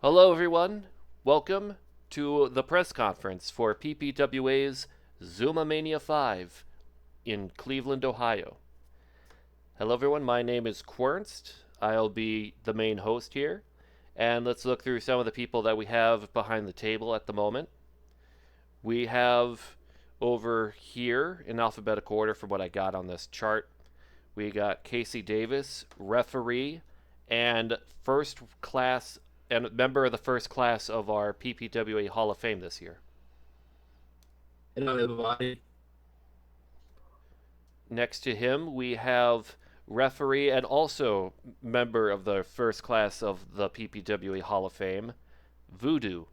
Hello, everyone. Welcome to the press conference for PPWA's Zoom-A-Mania 5 in Cleveland, Ohio. Hello, everyone. My name is Quernst. I'll be the main host here. And let's look through some of the people that we have behind the table at the moment. We have over here in alphabetical order from what I got on this chart. We got Casey Davis, referee, and first class and member of the first class of our PPWA Hall of Fame this year. Hello, everybody. Next to him, we have referee and also member of the first class of the PPWA Hall of Fame, Voodoo.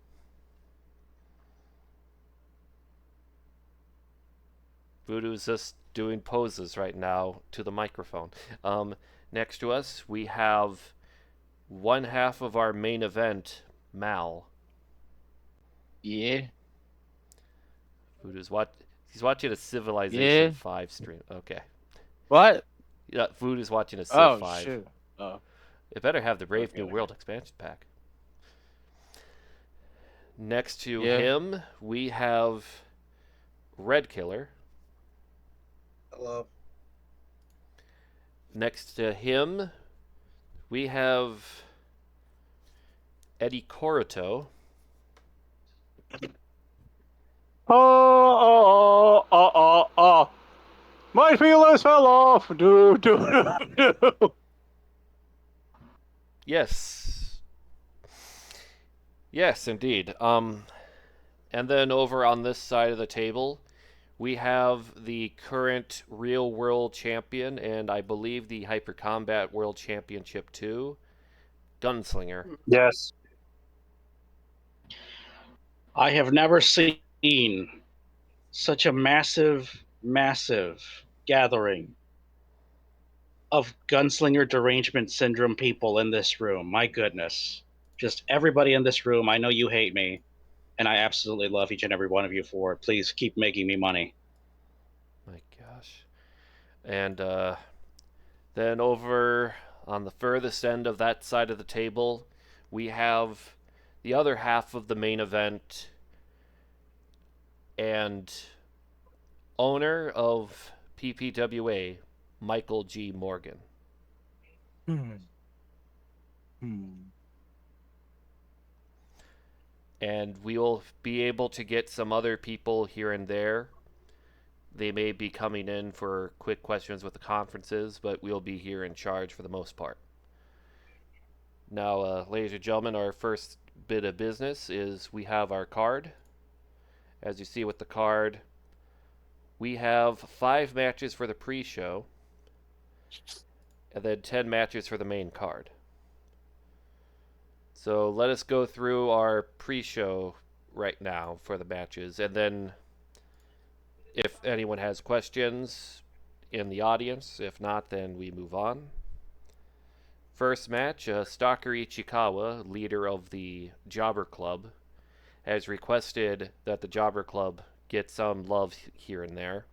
Voodoo's just doing poses right now to the microphone. Next to us, we have one half of our main event, Mal. Yeah. Voodoo's he's watching a Yeah. Civilization 5 stream. Okay. What? Yeah, Voodoo's watching a Civ Oh 5. shoot. Oh. It better have the Brave Okay. New World expansion pack. Next to Yeah. him, we have Red Killer. Hello. Next to him, we have Eddie Corito. Oh. My feelers fell off. Do. Yes. Yes, indeed. And then over on this side of the table, we have the current real world champion and I believe the Hyper Combat World Championship too, Gunslinger. Yes. I have never seen such a massive gathering of gunslinger derangement syndrome people in this room. My goodness. Just everybody in this room. I know you hate me, and I absolutely love each and every one of you for it. Please keep making me money. My gosh. And then over on the furthest end of that side of the table, we have the other half of the main event and owner of PPWA, Michael G. Morgan. And we'll be able to get some other people here and there. They may be coming in for quick questions with the conferences, but we'll be here in charge for the most part. Now, ladies and gentlemen, our first bit of business is we have our card. As you see with the card, we have 5 matches for the pre-show, and then 10 matches for the main card. So let us go through our pre-show right now for the matches, and then if anyone has questions in the audience, if not, then we move on. First match, Stalker Ichikawa, leader of the Jobber Club, has requested that the Jobber Club get some love here and there.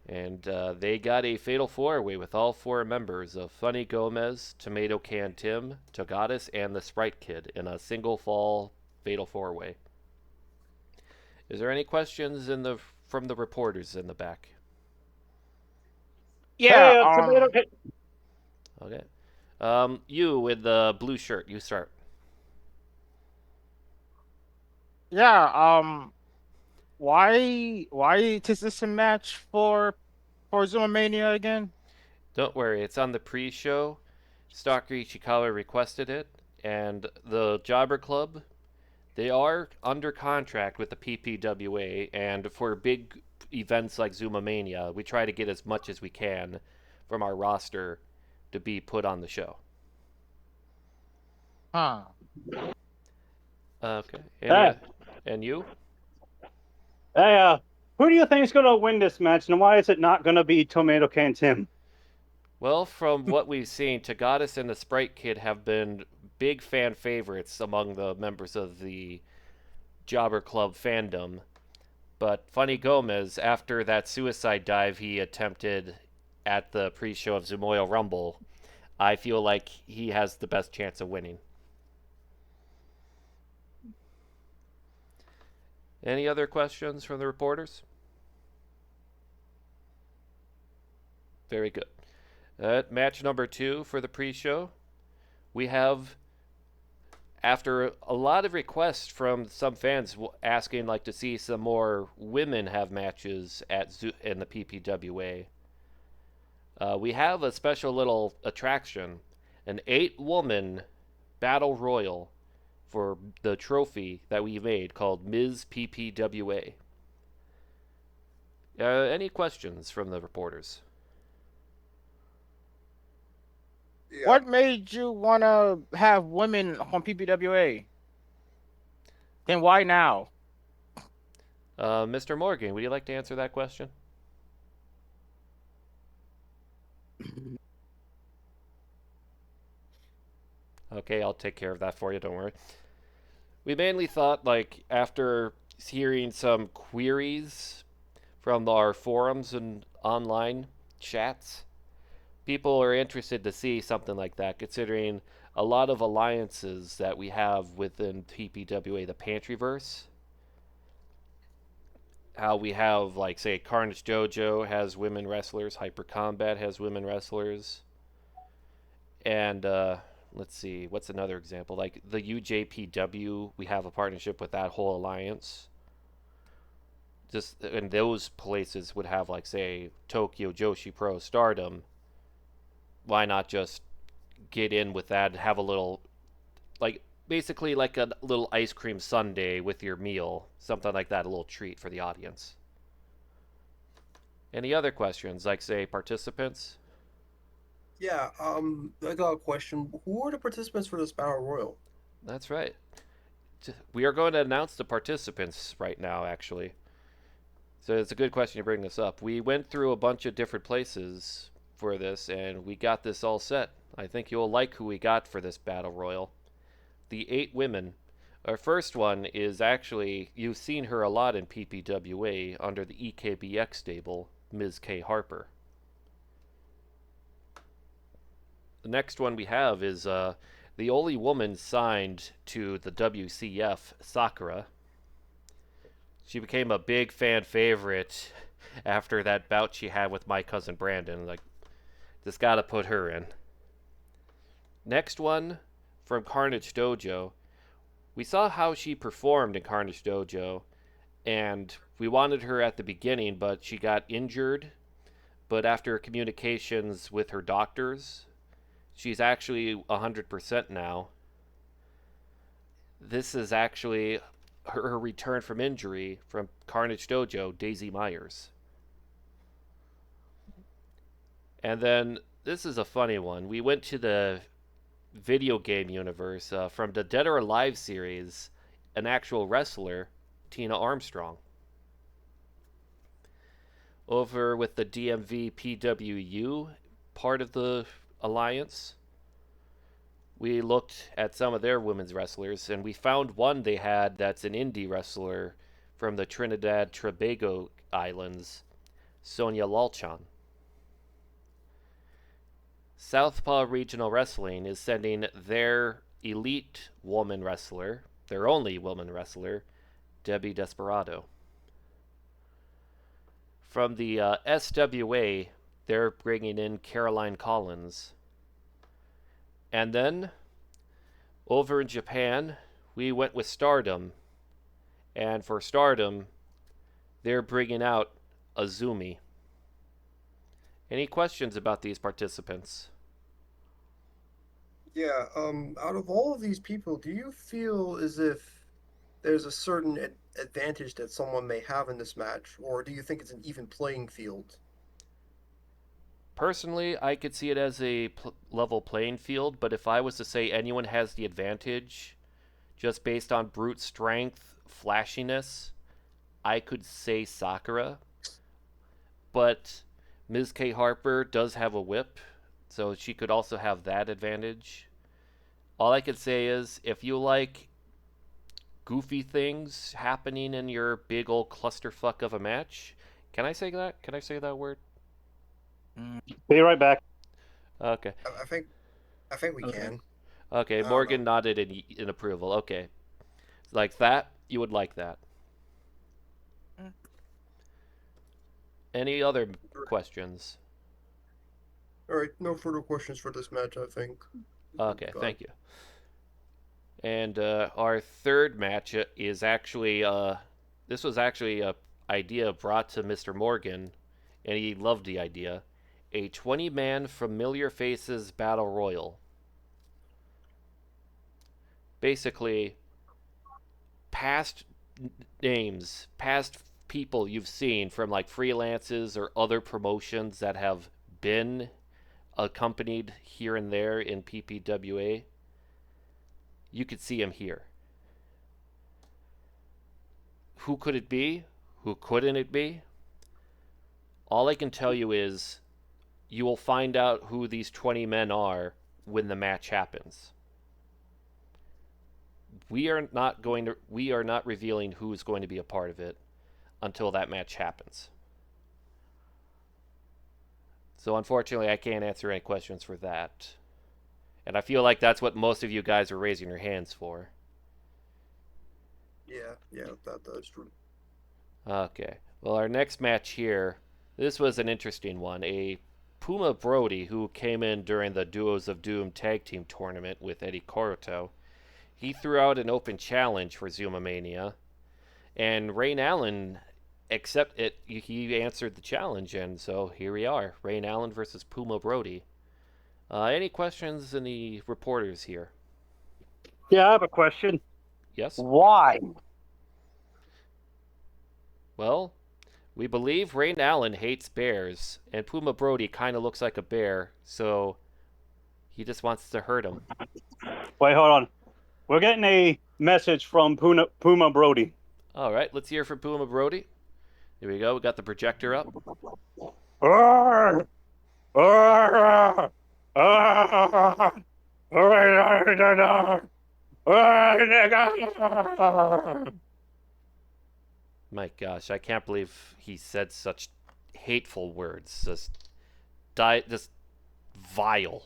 And they got a fatal 4-way with all 4 members of Funny Gomez, Tomato Can Tim, Togatis, and the Sprite Kid in a single fall fatal 4-way. Is there any questions from the reporters in the back? Yeah. Okay. You with the blue shirt, you start. Yeah. Why is this a match for Zoom-A-Mania again? Don't worry, it's on the pre-show. Stalker Ichikawa requested it, and the Jobber Club, they are under contract with the PPWA, and for big events like Zoom-A-Mania, we try to get as much as we can from our roster to be put on the show. Huh. Okay. And you? Hey, who do you think is going to win this match, and why is it not going to be Tomato Can Tim? Well, from what we've seen, Togatis and the Sprite Kid have been big fan favorites among the members of the Jobber Club fandom. But Funny Gomez, after that suicide dive he attempted at the pre-show of Zumoyo Rumble, I feel like he has the best chance of winning. Any other questions from the reporters? Very good. Match number 2 for the pre-show. We have, after a lot of requests from some fans asking like to see some more women have matches in the PPWA, we have a special little attraction, an 8-woman battle royal for the trophy that we made called Ms. PPWA. Any questions from the reporters? Yeah. What made you want to have women on PPWA? Then why now? Mr. Morgan, would you like to answer that question? Okay, I'll take care of that for you, don't worry. We mainly thought, like, after hearing some queries from our forums and online chats, people are interested to see something like that, considering a lot of alliances that we have within PPWA, the Pantryverse. How we have, like, say, Carnage Dojo has women wrestlers, Hyper Combat has women wrestlers, and let's see, what's another example? Like the UJPW, we have a partnership with that whole alliance. Just and those places would have, like, say, Tokyo Joshi Pro Stardom. Why not just get in with that, have a little, like, basically like a little ice cream sundae with your meal, something like that, a little treat for the audience. Any other questions, like, say, participants? Yeah, I got a question. Who are the participants for this battle royal? That's right. We are going to announce the participants right now, actually. So it's a good question to bring this up. We went through a bunch of different places for this, and we got this all set. I think you'll like who we got for this battle royal. The 8 women. Our first one is actually, you've seen her a lot in PPWA under the EKBX stable, Ms. K. Harper. The next one we have is the only woman signed to the WCF, Sakura. She became a big fan favorite after that bout she had with my cousin Brandon. Like, just gotta put her in. Next one, from Carnage Dojo. We saw how she performed in Carnage Dojo, and we wanted her at the beginning, but she got injured. But after communications with her doctors, she's actually 100% now. This is actually her return from injury from Carnage Dojo, Daisy Myers. And then this is a funny one. We went to the video game universe from the Dead or Alive series, an actual wrestler, Tina Armstrong. Over with the DMV PWU, part of the alliance, we looked at some of their women's wrestlers, and we found one they had that's an indie wrestler from the Trinidad Tobago Islands, Sonia Lalchan. Southpaw Regional Wrestling is sending their elite woman wrestler, their only woman wrestler, Debbie Desperado. From the SWA, they're bringing in Caroline Collins. And then, over in Japan, we went with Stardom. And for Stardom, they're bringing out Azumi. Any questions about these participants? Yeah, out of all of these people, do you feel as if there's a certain advantage that someone may have in this match, or do you think it's an even playing field? Personally, I could see it as a level playing field, but if I was to say anyone has the advantage, just based on brute strength, flashiness, I could say Sakura. But Ms. K. Harper does have a whip, so she could also have that advantage. All I could say is, if you like goofy things happening in your big old clusterfuck of a match, can I say that? Can I say that word? Be right back. Okay. I think we Okay. can. Okay, I don't Morgan know. nodded in approval. Okay. Like that, you would like that. Any other questions? All right, no further questions for this match, I think. Okay, Go on. thank you. And our third match is actually this was actually a idea brought to Mr. Morgan, and he loved the idea. A 20-man familiar faces battle royal. Basically, past names, past people you've seen from like freelances or other promotions that have been accompanied here and there in PPWA. You could see him here. Who could it be? Who couldn't it be? All I can tell you is you will find out who these 20 men are when the match happens. We are not revealing who is going to be a part of it until that match happens. So unfortunately, I can't answer any questions for that. And I feel like that's what most of you guys are raising your hands for. Yeah, that's true. Okay. Well, our next match here, this was an interesting one. A Puma Brody, who came in during the Duos of Doom tag team tournament with Eddie Coroto, he threw out an open challenge for Zoom-A-Mania, and Rain Allen he answered the challenge, and so here we are, Rain Allen versus Puma Brody. Any questions in the reporters here? Yeah, I have a question. Yes? Why? Well, we believe Rain Allen hates bears, and Puma Brody kind of looks like a bear, so he just wants to hurt him. Wait, hold on. We're getting a message from Puma Brody. All right, let's hear from Puma Brody. Here we go. We got the projector up. Arr! Arr! Arr! My gosh, I can't believe he said such hateful words. Just vile.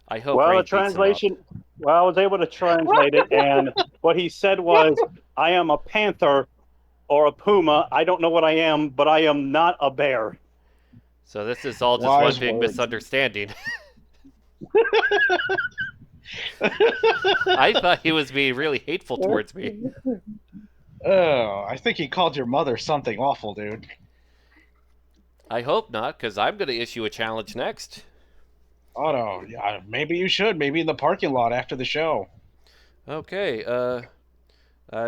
I hope Well, the Rain beats him up. translation. Well, I was able to translate it, and what he said was, "I am a panther or a puma. I don't know what I am, but I am not a bear." So this is all just one Wise big words. misunderstanding. I thought he was being really hateful towards me. Oh, I think he called your mother something awful, dude. I hope not, because I'm going to issue a challenge next. Oh no, yeah, maybe you should. Maybe in the parking lot after the show. Okay, I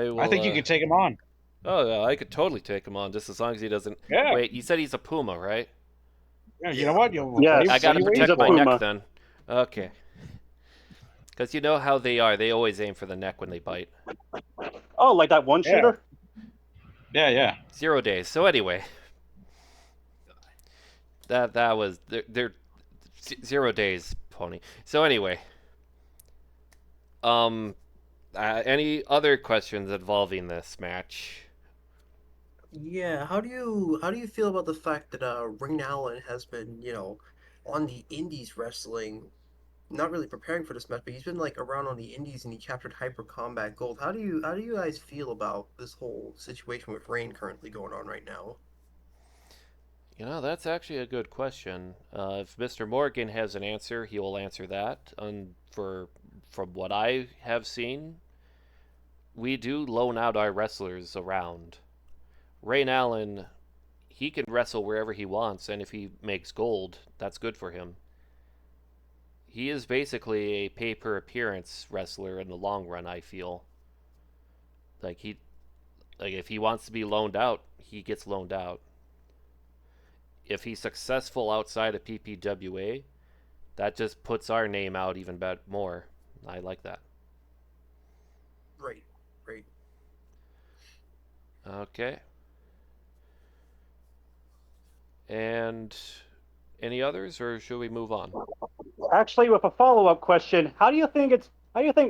will. I think you could take him on. Oh, yeah, I could totally take him on, just as long as he doesn't. Yeah. Wait, you said he's a puma, right? Yeah, you know what? You'll, Yes. I gotta He's protect a my puma. neck then. Okay. Because you know how they are. They always aim for the neck when they bite. Oh, like that one Yeah. shooter? Yeah. 0 days. So anyway, that was they're 0 days, pony. So anyway, any other questions involving this match? Yeah, how do you feel about the fact that Ring Allen has been, on the Indies wrestling, not really preparing for this match, but he's been like around on the Indies and he captured Hyper Combat Gold. How do you guys feel about this whole situation with Rain currently going on right now? You know, that's actually a good question. If Mr. Morgan has an answer, he will answer that. And from what I have seen, we do loan out our wrestlers around. Rain Allen, he can wrestle wherever he wants, and if he makes gold, that's good for him. He is basically a pay per appearance wrestler in the long run, I feel. Like if he wants to be loaned out, he gets loaned out. If he's successful outside of PPWA, that just puts our name out even more. I like that. Great, great. Okay. And any others, or should we move on? Actually, with a follow-up question, how do you think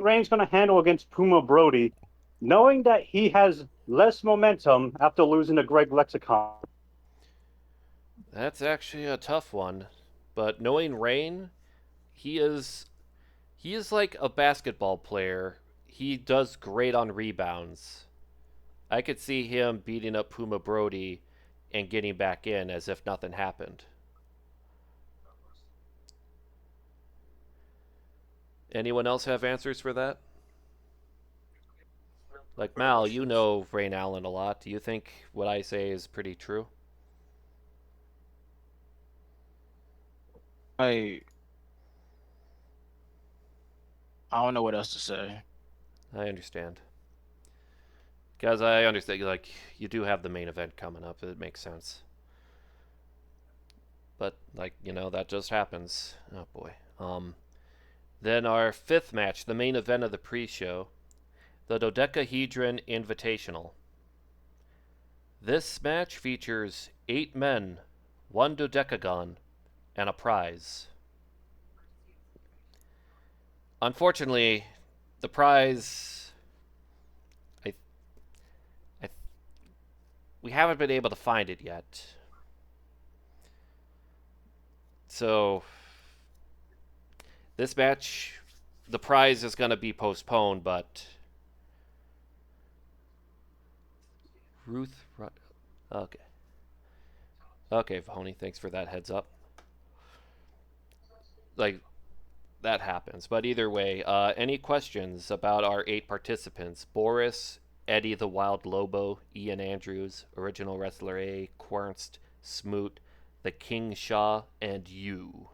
Reigns going to handle against Puma Brody, knowing that he has less momentum after losing to Greg Lexicon? That's actually a tough one. But knowing Rain, he is like a basketball player. He does great on rebounds. I could see him beating up Puma Brody and getting back in as if nothing happened. Anyone else have answers for that? Like Mal, you know Rain Allen a lot. Do you think what I say is pretty true? I I don't know what else to say. I understand. Because I understand, like, you do have the main event coming up. It makes sense. But, like, that just happens. Oh, boy. Then our fifth match, the main event of the pre-show, the Dodecahedron Invitational. This match features 8 men, 1 dodecagon, and a prize. Unfortunately, the prize, I, I, we haven't been able to find it yet. So, this match, the prize is going to be postponed, but Ruth, okay. Okay, Vahoni, thanks for that heads up. Like, that happens. But either way, any questions about our 8 participants? Boris, Eddie the Wild Lobo, Ian Andrews, Original Wrestler A, Quernst, Smoot, the King Shah, and you.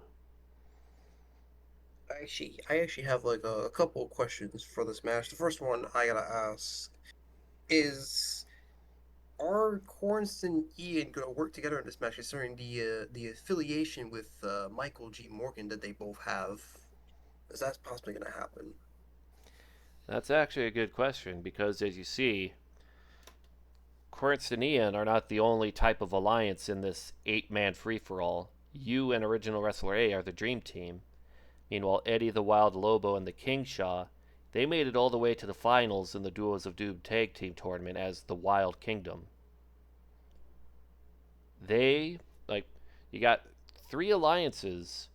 I actually have like a couple of questions for this match. The first one I gotta ask is, are Corns and Ian gonna work together in this match, considering the affiliation with Michael G. Morgan that they both have? Is that possibly gonna happen? That's actually a good question because, as you see, Quernst and Ian are not the only type of alliance in this 8-man free-for-all. You and Original Wrestler A are the Dream Team. Meanwhile, Eddie the Wild Lobo and the King Shah, they made it all the way to the finals in the Duos of Doom Tag Team Tournament as the Wild Kingdom. You got 3 alliances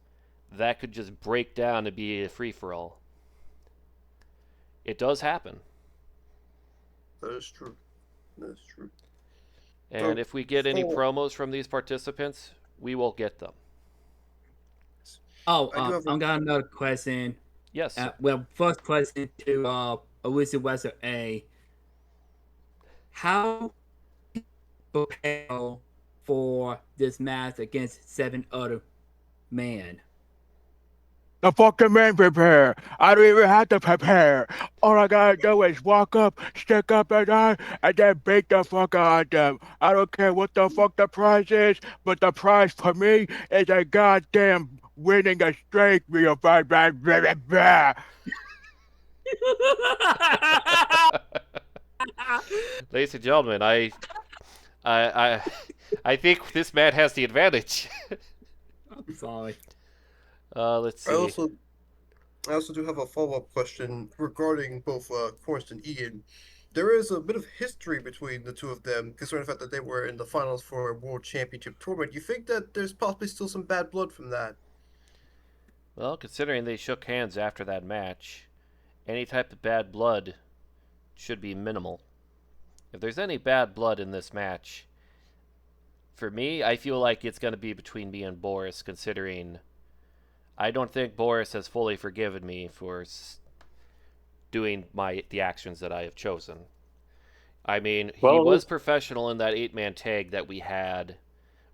that could just break down and be a free-for-all. It does happen. That is true. That is true. And So, if we get any for promos from these participants, we will get them. Oh, I do have I got another question. Yes, sir. Well, first question to Original Wrestler A. How prepare for this match against 7 other men? The fucking man prepare. I don't even have to prepare. All I gotta do is walk up, stick up and down, and then beat the fuck out of them. I don't care what the fuck the prize is, but the prize for me is a goddamn winning a streak. Real blah, blah, blah, blah, blah. Ladies and gentlemen, I, I think this man has the advantage. I'm sorry. Let's I see. also do have a follow-up question regarding both Corns and Ian. There is a bit of history between the two of them, considering the fact that they were in the finals for a World Championship tournament. You think that there's possibly still some bad blood from that? Well, considering they shook hands after that match, any type of bad blood should be minimal. If there's any bad blood in this match, for me, I feel like it's going to be between me and Boris, considering I don't think Boris has fully forgiven me for doing the actions that I have chosen. I mean, he Well, was professional in that 8-man tag that we had,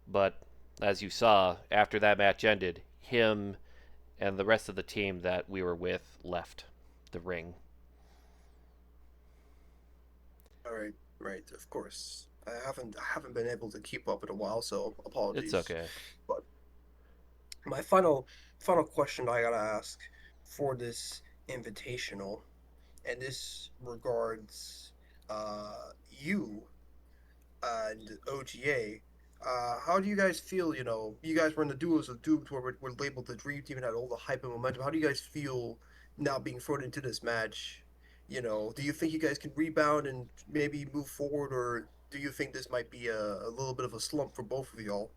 but as you saw, after that match ended, him and the rest of the team that we were with left the ring. All right, right, of course. I haven't been able to keep up in a while, so apologies. It's okay. But my final question I gotta ask for this invitational, and this regards you and OGA. How do you guys feel? You guys were in the duos of Doom where we're labeled the Dream Team and had all the hype and momentum. How do you guys feel now being thrown into this match? Do you think you guys can rebound and maybe move forward, or do you think this might be a little bit of a slump for both of y'all?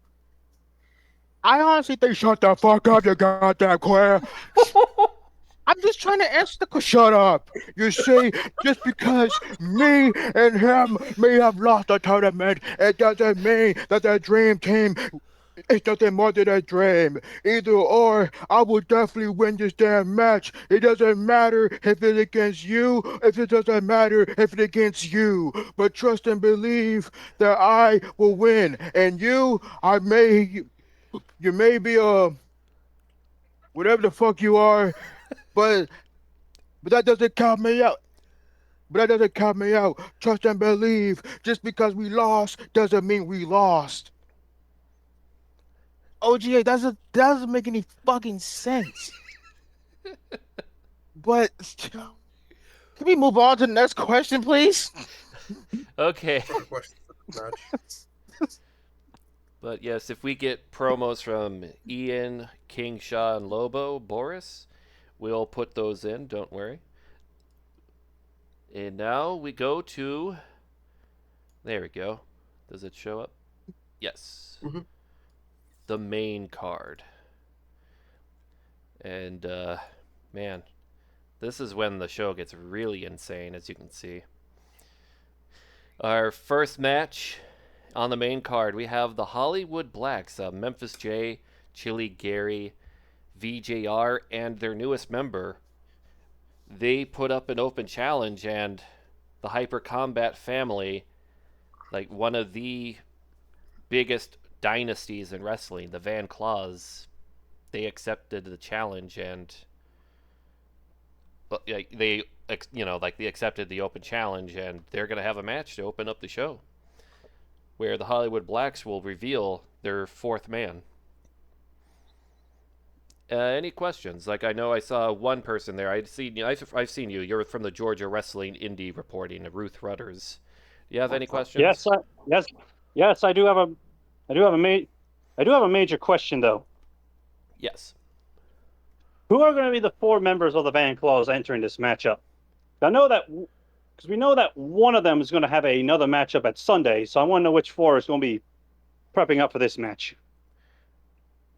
I honestly think shut the fuck up, you goddamn queer. I I'm just trying to answer the question. Shut up. You see, just because me and him may have lost the tournament, it doesn't mean that the dream team is nothing more than a dream. Either or, I will definitely win this damn match. It doesn't matter if it's against you, if it doesn't matter if it's against you. But trust and believe that I will win. And you may be whatever the fuck you are, but that doesn't count me out. But that doesn't count me out. Trust and believe. Just because we lost doesn't mean we lost. OGA, that doesn't make any fucking sense. But can we move on to the next question, please? Okay. Further questions for this match. But yes, if we get promos from Ian, King Shaw, and Lobo, Boris, we'll put those in, don't worry. And now we go to. There we go. Does it show up? Yes. Mhm. The main card. And, man, this is when the show gets really insane, as you can see. Our first match on the main card, we have the Hollywood Blacks, Memphis J, Chili Gary, VJR, and their newest member. They put up an open challenge, and the Hyper Combat family, like one of the biggest dynasties in wrestling, the Van Claws, they accepted the challenge, and they they accepted the open challenge, and they're going to have a match to open up the show where the Hollywood Blacks will reveal their fourth man. Any questions? Like, I know I saw one person there. I've seen you. You're from the Georgia Wrestling Indie reporting, Ruth Rudders. Do you have any questions? Yes. I do have a major question though. Yes. Who are going to be the four members of the Van Claws entering this matchup? I know that because we know that one of them is going to have another matchup at Sunday, so I want to know which four is going to be prepping up for this match.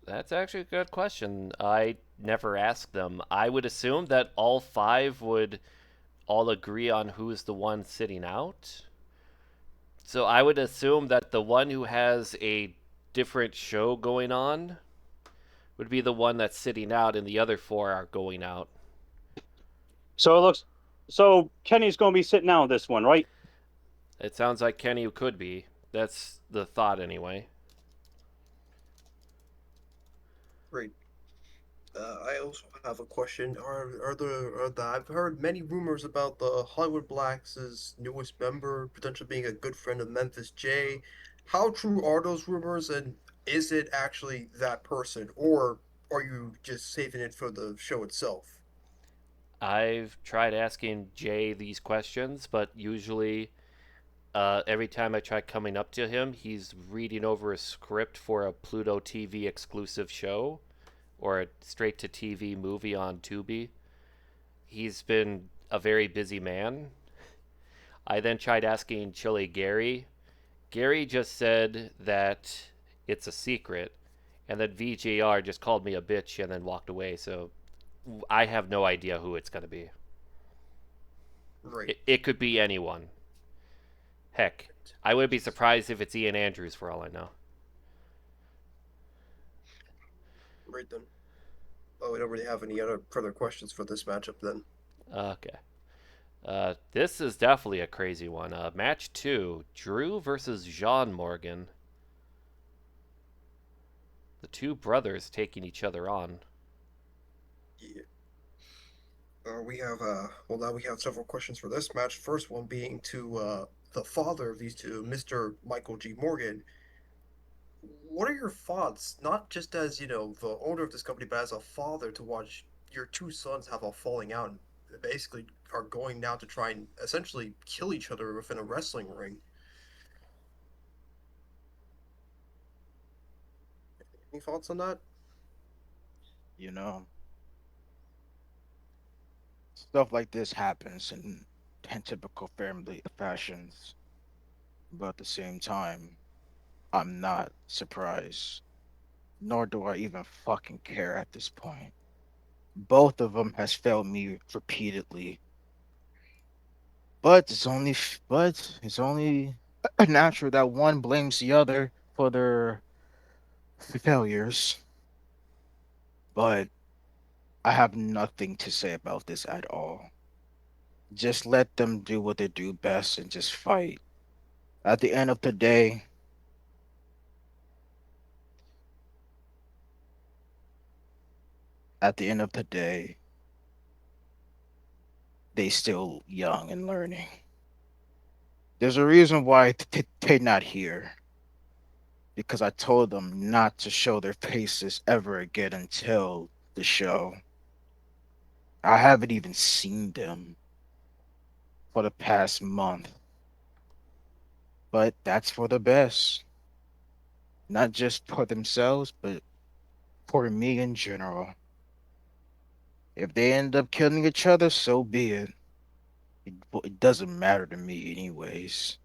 That's actually a good question. I never asked them. I would assume that all five would all agree on who's the one sitting out. So I would assume that the one who has a different show going on would be the one that's sitting out, and the other four are going out. So Kenny's going to be sitting out on this one, right? It sounds like Kenny could be. That's the thought, anyway. Great. I also have a question. I've heard many rumors about the Hollywood Blacks' newest member potentially being a good friend of Memphis J. How true are those rumors, and is it actually that person, or are you just saving it for the show itself? I've tried asking Jay these questions, but usually every time I try coming up to him, he's reading over a script for a Pluto TV exclusive show or a straight to TV movie on Tubi. He's been a very busy man. I then tried asking Chili Gary. Gary just said that it's a secret, and then VJR just called me a bitch and then walked away. So I have no idea who it's going to be. Right. It could be anyone. Heck, I would be surprised if it's Ian Andrews for all I know. Right then. Oh, we don't really have any other further questions for this matchup then. Okay. This is definitely a crazy one. Match 2, Drew versus Jean Morgan. The two brothers taking each other on. Yeah. Now we have several questions for this match. First one being to the father of these two, Mr. Michael G. Morgan. What are your thoughts, not just as, the owner of this company, but as a father, to watch your two sons have a falling out and basically are going now to try and essentially kill each other within a wrestling ring? Any thoughts on that? You know, stuff like this happens in typical family fashions, but at the same time, I'm not surprised, nor do I even fucking care at this point. Both of them has failed me repeatedly. But it's only natural that one blames the other for their failures. But I have nothing to say about this at all. Just let them do what they do best and just fight. At the end of the day, at the end of the day, they still young and learning. There's a reason why they not here. Because I told them not to show their faces ever again until the show. I haven't even seen them for the past month. But that's for the best. Not just for themselves, but for me in general. If they end up killing each other, so be it. It doesn't matter to me, anyways.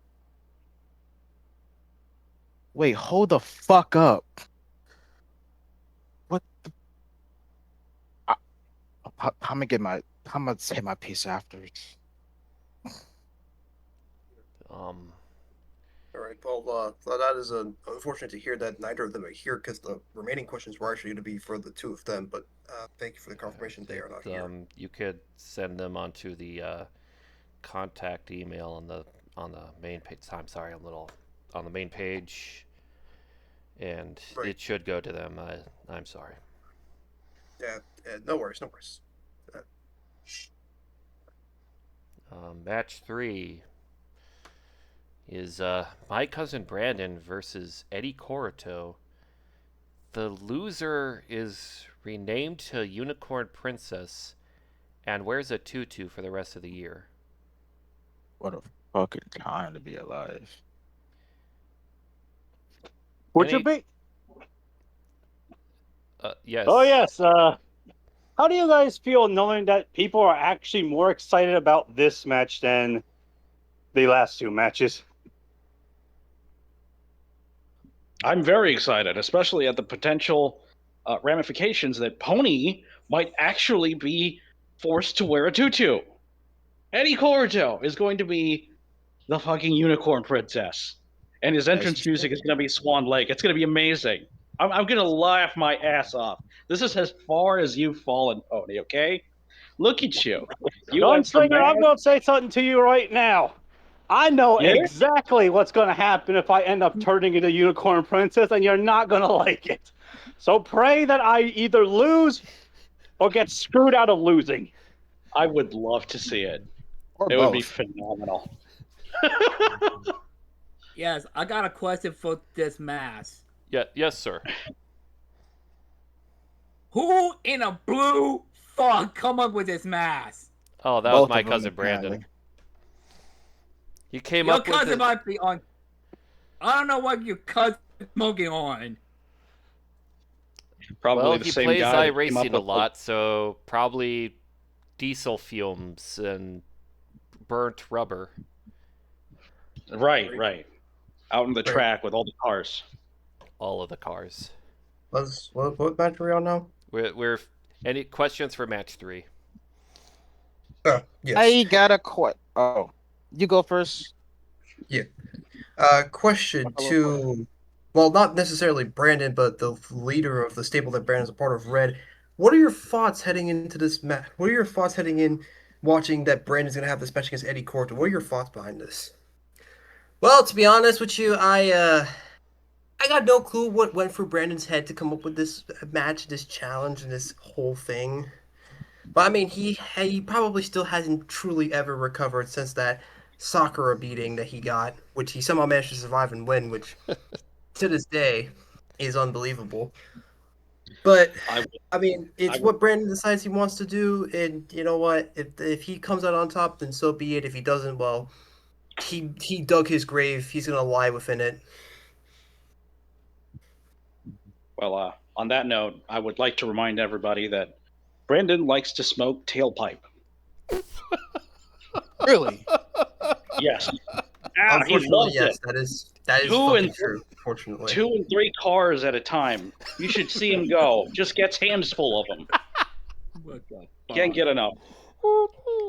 Wait, hold the fuck up. What? I'm gonna say my piece afterwards. Um, All right, well, that is unfortunate to hear that neither of them are here because the remaining questions were actually going to be for the two of them. But thank you for the confirmation they are not here. you could send them onto the contact email on the main page. I'm sorry, on the main page, and Right. it should go to them. I'm sorry. Yeah, no worries, no worries. Match 3 is my cousin Brandon versus Eddie Corito. The loser is renamed to Unicorn Princess and wears a tutu for the rest of the year. What a fucking time to be alive. Would you Any- be? Yes. Oh yes. How do you guys feel knowing that people are actually more excited about this match than the last two matches? I'm very excited, especially at the potential ramifications that Pony might actually be forced to wear a tutu. Eddie Corto is going to be the fucking unicorn princess, and his entrance you music is going to be Swan Lake. It's going to be amazing. I'm going to laugh my ass off. This is as far as you've fallen, Pony. Okay, look at you. You went from Gunslinger, I'm bad, going to say something to you right now. I know yeah. exactly what's going to happen if I end up turning into Unicorn Princess, and you're not going to like it. So pray that I either lose or get screwed out of losing. I would love to see it. Or It would be both. phenomenal. Yes, I got a question for this mask. Yeah. Yes, sir. Who in a blue fuck come up with this mask? Oh, that Both was my of them, cousin Brandon. apparently. He came Your up with cousin it. might be on. I don't know what your cousin smoking on. Probably Well, the he same plays guy that came up iRacing a with lot, so probably diesel fumes and burnt rubber. Right. Out in the Right. track with all the cars. All of the cars. What match are we on now? We're any questions for match 3? Yes. I got a Oh, you go first. Question to, well, not necessarily Brandon, but the leader of the stable that Brandon's a part of, Red. What are your thoughts heading into this match? What are your thoughts heading in, watching that Brandon's going to have this match against Eddie Corto? What are your thoughts behind this? Well, to be honest with you, I got no clue what went through Brandon's head to come up with this match, this challenge, and this whole thing. But I mean, he probably still hasn't truly ever recovered since that Sakura beating that he got, which he somehow managed to survive and win, which to this day is unbelievable. But I mean, it's what Brandon decides he wants to do, and you know what? If he comes out on top, then so be it. If he doesn't, well, he dug his grave. He's gonna lie within it. Well, on that note, I would like to remind everybody that Brandon likes to smoke tailpipe. Really? Yes. He Unfortunately, loves yes, it. that is Two fucking and- true. Fortunately, 2 and 3 cars at a time. You should see him go. Just gets hands full of them. What the Can't get fuck? enough.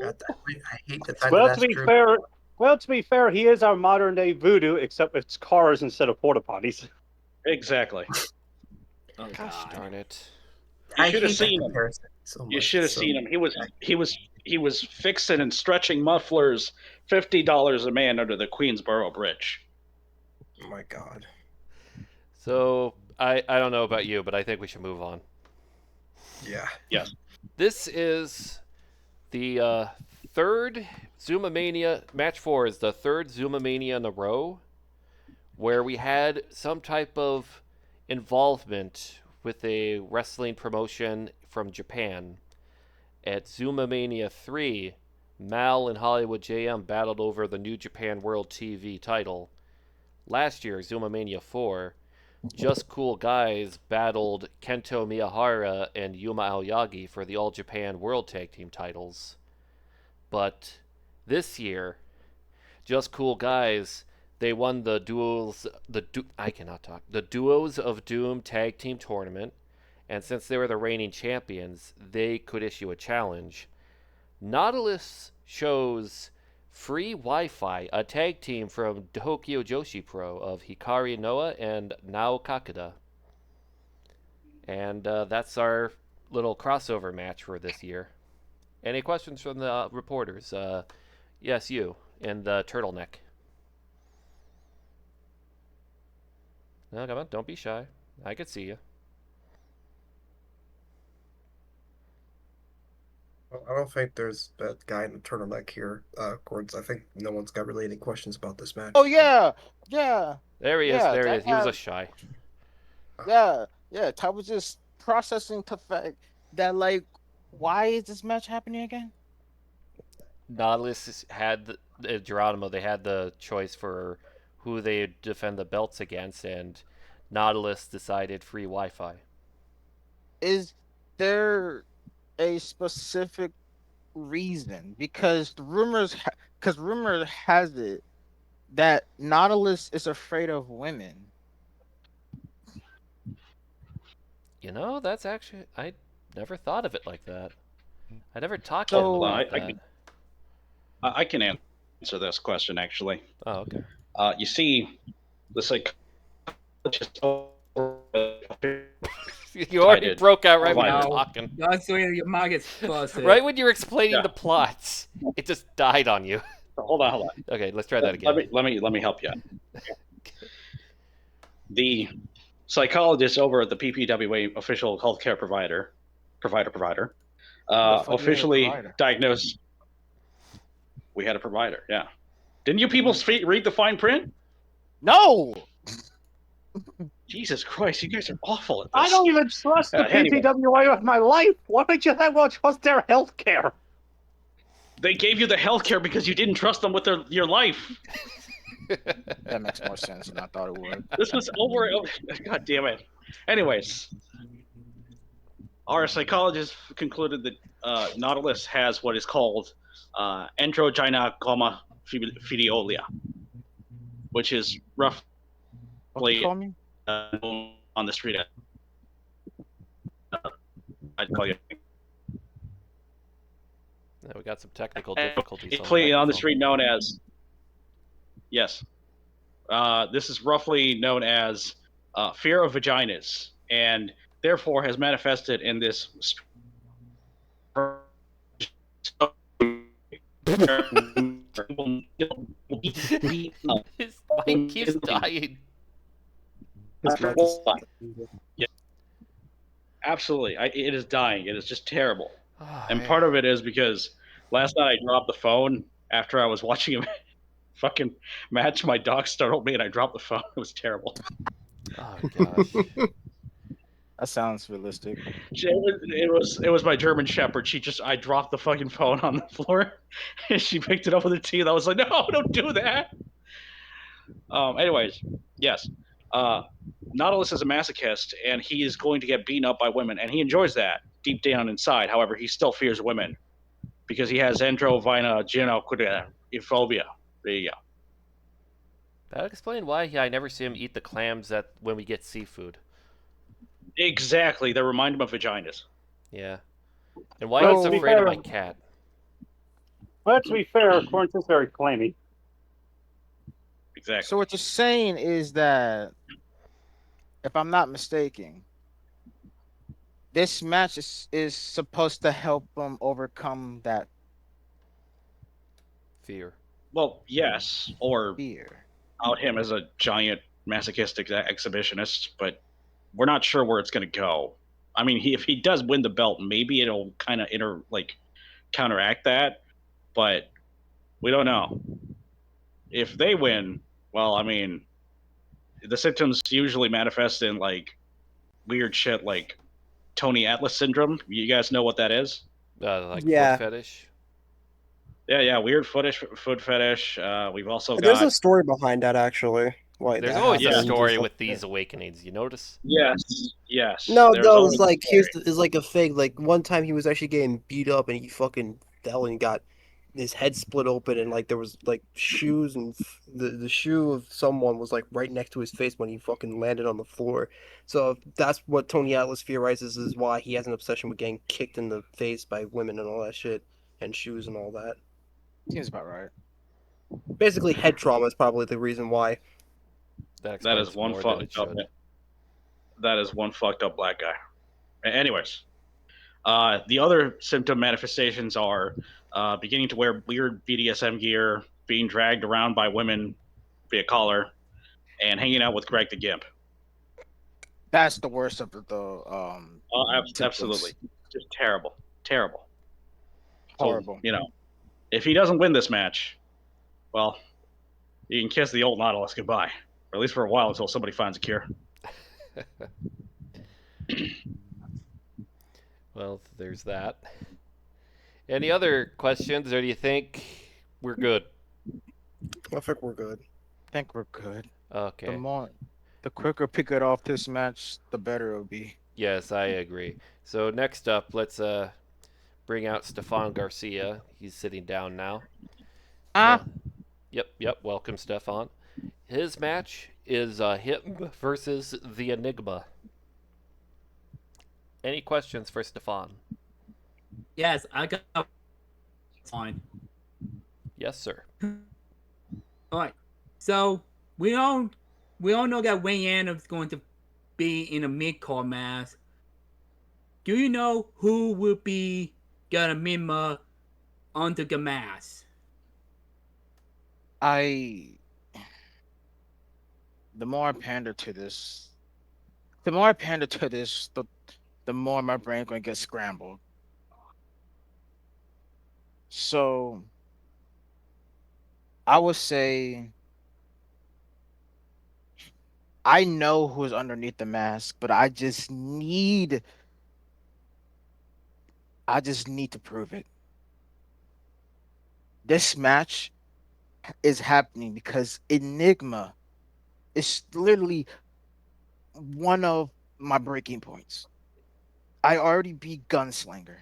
At that point, I hate to find Well, that to that's be true. fair, he is our modern day voodoo, except it's cars instead of porta potties. Exactly. Oh Gosh god. darn it. You I should have hate that seen him. comparison so You much. should have So seen him. He was fixing mufflers, $50 a man under the Queensboro Bridge. oh my god. So I don't know about you, but I think we should move on. Yeah. Yes. This is the third Zoom-A-Mania. Match 4 is the third Zoom-A-Mania in a row where we had some type of involvement with a wrestling promotion from Japan. At Zoom-A-Mania 3, Mal and Hollywood JM battled over the New Japan World TV title. Last year, Zoom-A-Mania 4, Just Cool Guys battled Kento Miyahara and Yuma Aoyagi for the All Japan World Tag Team titles. But this year, Just Cool Guys, they won the the Duos of Doom Tag Team Tournament, and since they were the reigning champions, they could issue a challenge. Nautilus shows Free Wi-Fi, a tag team from Tokyo Joshi Pro of Hikari Noa and Nao Kakada. And that's our little crossover match for this year. Any questions from the reporters? Yes, you in the turtleneck. No, come on, don't be shy. I could see you. Well, I don't think there's that guy in the turtleneck here, Gordon. I think no one's got really any questions about this match. Oh yeah, yeah, There he is. yeah. There he That is. He was a have, shy. yeah. I was just processing the fact that like, why is this match happening again? Nautilus had Geronimo. They had the choice for who they defend the belts against, and Nautilus decided free Wi-Fi. Is there a specific reason? Because rumor has it that Nautilus is afraid of women. You know, that's actually I never thought of it like that. I never talked to him So about I, that. I can answer this question actually. Oh, okay. You see, the psychologist You already did. broke out right when you were No. talking. That's when your mind gets busted. Right when you were explaining Yeah. the plots, it just died on you. hold on. Okay, let's try that again. Let me help you out. The psychologist over at the PPWA official healthcare provider, the fuck do you have a officially provider? diagnosed. We had a provider, yeah. Didn't you people read the fine print? No. Jesus Christ, you guys are awful at this. I don't even trust the Anyway. PPWA with my life. Why would you have trust their health care? They gave you the healthcare because you didn't trust them with your life. That makes more sense than I thought it would. This was over. God damn it. Anyways, our psychologist concluded that Nautilus has what is called androgyna fidiolia, which is What you roughly call me? on the street. I'd call you. Yeah, we got some technical difficulties. It's on the street known as. Yes. This is roughly known as fear of vaginas, and therefore has manifested in this. His mic keeps dying. Yeah. Absolutely, it is dying. It is just terrible, Oh, and man. part of it is because last night I dropped the phone after I was watching a fucking match. My dog startled me, and I dropped the phone. It was terrible. Oh gosh. That sounds realistic. It was my German Shepherd. I dropped the fucking phone on the floor, and she picked it up with her teeth. I was like, no, don't do that. Anyways, yes. Nautilus is a masochist, and he is going to get beaten up by women, and he enjoys that deep down inside. However, he still fears women because he has androgyna phobia. There you go. That would explain why I never see him eat the clams when we get seafood. Exactly. They remind him of vaginas. Yeah. And why Well, he's to be afraid of fair, my cat? Corinthians very claimy. Exactly. So what you're saying is that, if I'm not mistaken, this match is supposed to help him overcome that Fear. Well, yes, or fear. out him as a giant masochistic exhibitionist, but we're not sure where it's going to go. I mean, if he does win the belt, maybe it'll kind of counteract that, but we don't know. If they win, well, I mean, the symptoms usually manifest in like weird shit like Tony Atlas syndrome. You guys know what that is? Like foot Yeah, fetish. Yeah, weird foot fetish. We've also there's a got story behind that actually. Why There's that always a yeah, happened? story Is like with these awakenings. You notice? yes. no, There's no, always it's a like story. it's like a fake. Like one time he was actually getting beat up and he fucking fell and got his head split open and like there was like shoes and the shoe of someone was like right next to his face when he fucking landed on the floor. So that's what Tony Atlas theorizes is why he has an obsession with getting kicked in the face by women and all that shit and shoes and all that. Seems about right. Basically, head trauma is probably the reason why. That That is explains one more than it fucked up. should. That is one fucked up black guy. Anyways, the other symptom manifestations are beginning to wear weird BDSM gear, being dragged around by women via collar, and hanging out with Greg the Gimp. That's the worst of the Absolutely, symptoms. just terrible, terrible. So Horrible. if he doesn't win this match, well, you can kiss the old Nautilus goodbye, or at least for a while until somebody finds a cure. Well, there's that. Any other questions, or do you think we're good? I think we're good. I think we're good. The Okay. more, the quicker pick it off this match, the better it'll be. Yes, I agree. So next up, let's bring out Stefan Garcia. He's sitting down now. Ah, Yep. Welcome, Stefan. His match is him versus the Enigma. Any questions for Stefan? Yes, I got fine. Yes, sir. All right. So we all know that Wayne Adams is going to be in a mid card match. Do you know who will be gonna mima under the mask? I. The more I pander to this, the more I pander to this, the more my brain's gonna get scrambled. So I would say I know who's underneath the mask, but I just need to prove it. This match is happening because Enigma is literally one of my breaking points. I already beat Gunslinger,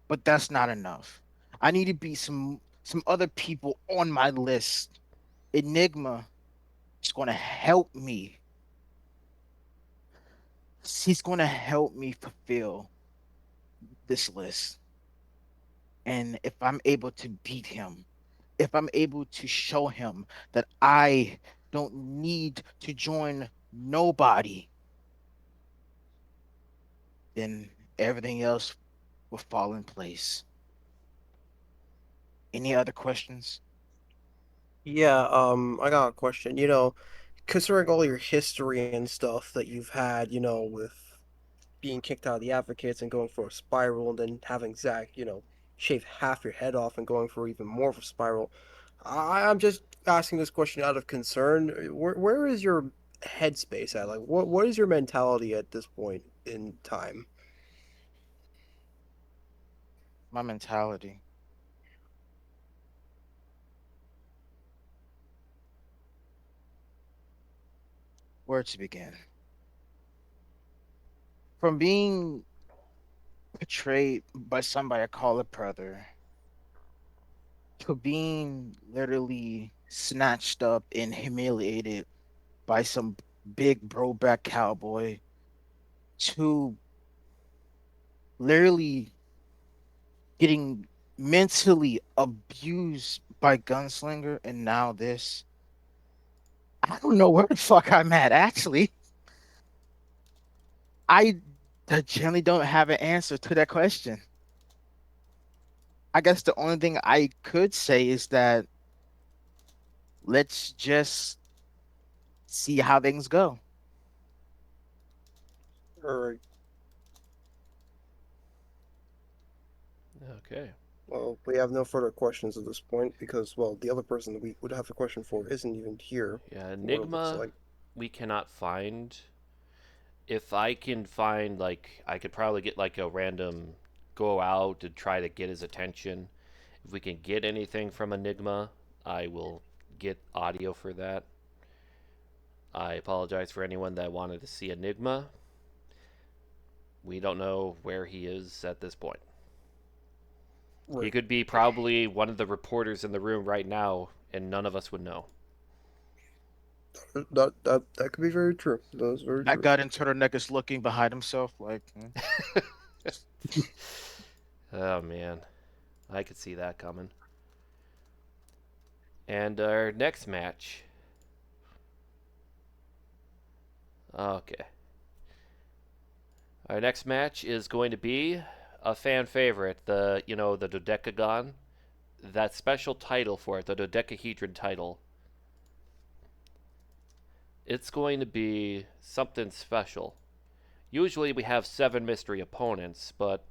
but that's not enough. I need to beat some other people on my list. Enigma is going to help me. He's going to help me fulfill this list. And if I'm able to beat him, if I'm able to show him that I don't need to join nobody, then everything else will fall in place. Any other questions? Yeah, I got a question. Considering all your history and stuff that you've had, with being kicked out of the advocates and going for a spiral and then having Zach, shave half your head off and going for even more of a spiral. I'm just asking this question out of concern. Where is your headspace at? Like, what is your mentality at this point in time? My mentality. Where to begin? From being portrayed by somebody I call a brother to being literally snatched up and humiliated by some big broback cowboy to literally getting mentally abused by Gunslinger, and now this. I don't know where the fuck I'm at, actually. I generally don't have an answer to that question. I guess the only thing I could say is that let's just see how things go. All right. Okay. Well, we have no further questions at this point because, well, the other person that we would have a question for isn't even here. Yeah, What it looks Enigma like. we cannot find. If I can find, like, I could probably get like a random go out and try to get his attention. If we can get anything from Enigma, I will get audio for that. I apologize for anyone that wanted to see Enigma. We don't know where he is at this point. He Right. could be probably one of the reporters in the room right now, and none of us would know. That could be very true. That is very That true. guy in turtleneck is looking behind himself, like, Oh man, I could see that coming. And our next match. Okay. Our next match is going to be a fan favorite, the Dodecagon, that special title for it, the dodecahedron title. It's going to be something special. Usually we have 7 mystery opponents, but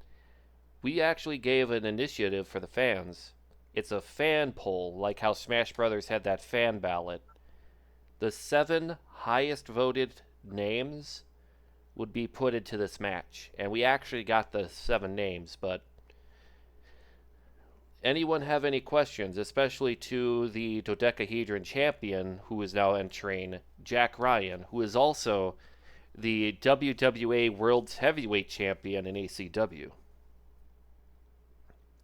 we actually gave an initiative for the fans. It's a fan poll, like how Smash Brothers had that fan ballot. The 7 highest voted names would be put into this match, and we actually got the 7 names, but anyone have any questions, especially to the dodecahedron champion who is now entering, Jack Ryan, who is also the WWA World's Heavyweight Champion in ACW?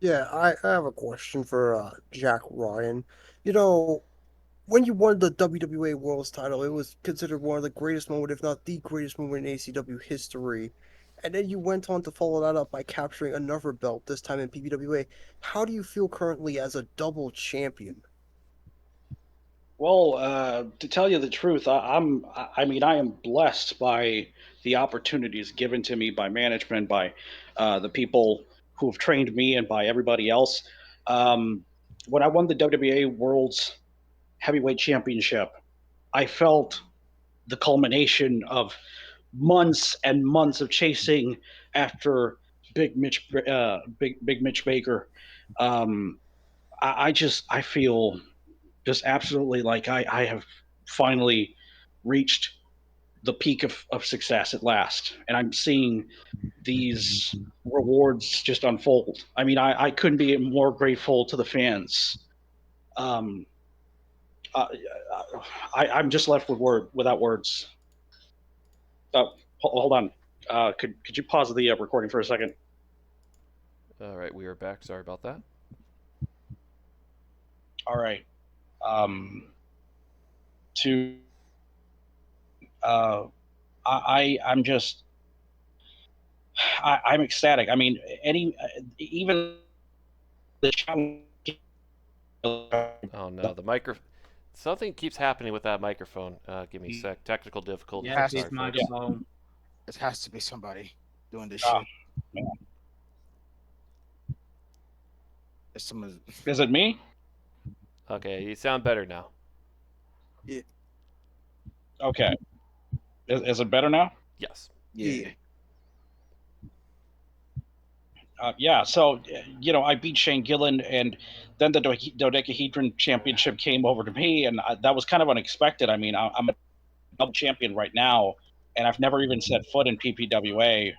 Yeah, I have a question for Jack Ryan. You know, when you won the WWA World's title, it was considered one of the greatest moment, if not the greatest moment in ACW history. And then you went on to follow that up by capturing another belt, this time in PPWA. How do you feel currently as a double champion? Well, to tell you the truth, I mean, I am blessed by the opportunities given to me by management, by the people who have trained me, and by everybody else. Um, when I won the WWA World's Heavyweight Championship, I felt the culmination of months and months of chasing after Big Mitch Baker. Um, I feel just absolutely like I have finally reached the peak of success at last, and I'm seeing these rewards just unfold. I mean, I couldn't be more grateful to the fans. Um, uh, I'm just left without words. Hold on. Could you pause the recording for a second? All right, we are back. Sorry about that. All right. To uh, I'm just I'm ecstatic. I mean, any even the challenge. Oh no, the micro. Something keeps happening with that microphone. Give me a sec. Technical difficulties. Yeah, I'm has his sorry, to, folks. microphone. it has to be somebody doing this Uh, shit. It's some, is it me? Okay, you sound better now. Yeah, Okay. Is it better now? Yes. yeah. Yeah. So I beat Shane Gillen, and then the dodecahedron championship came over to me, and that was kind of unexpected. I mean, I'm a double champion right now, and I've never even set foot in PPWA,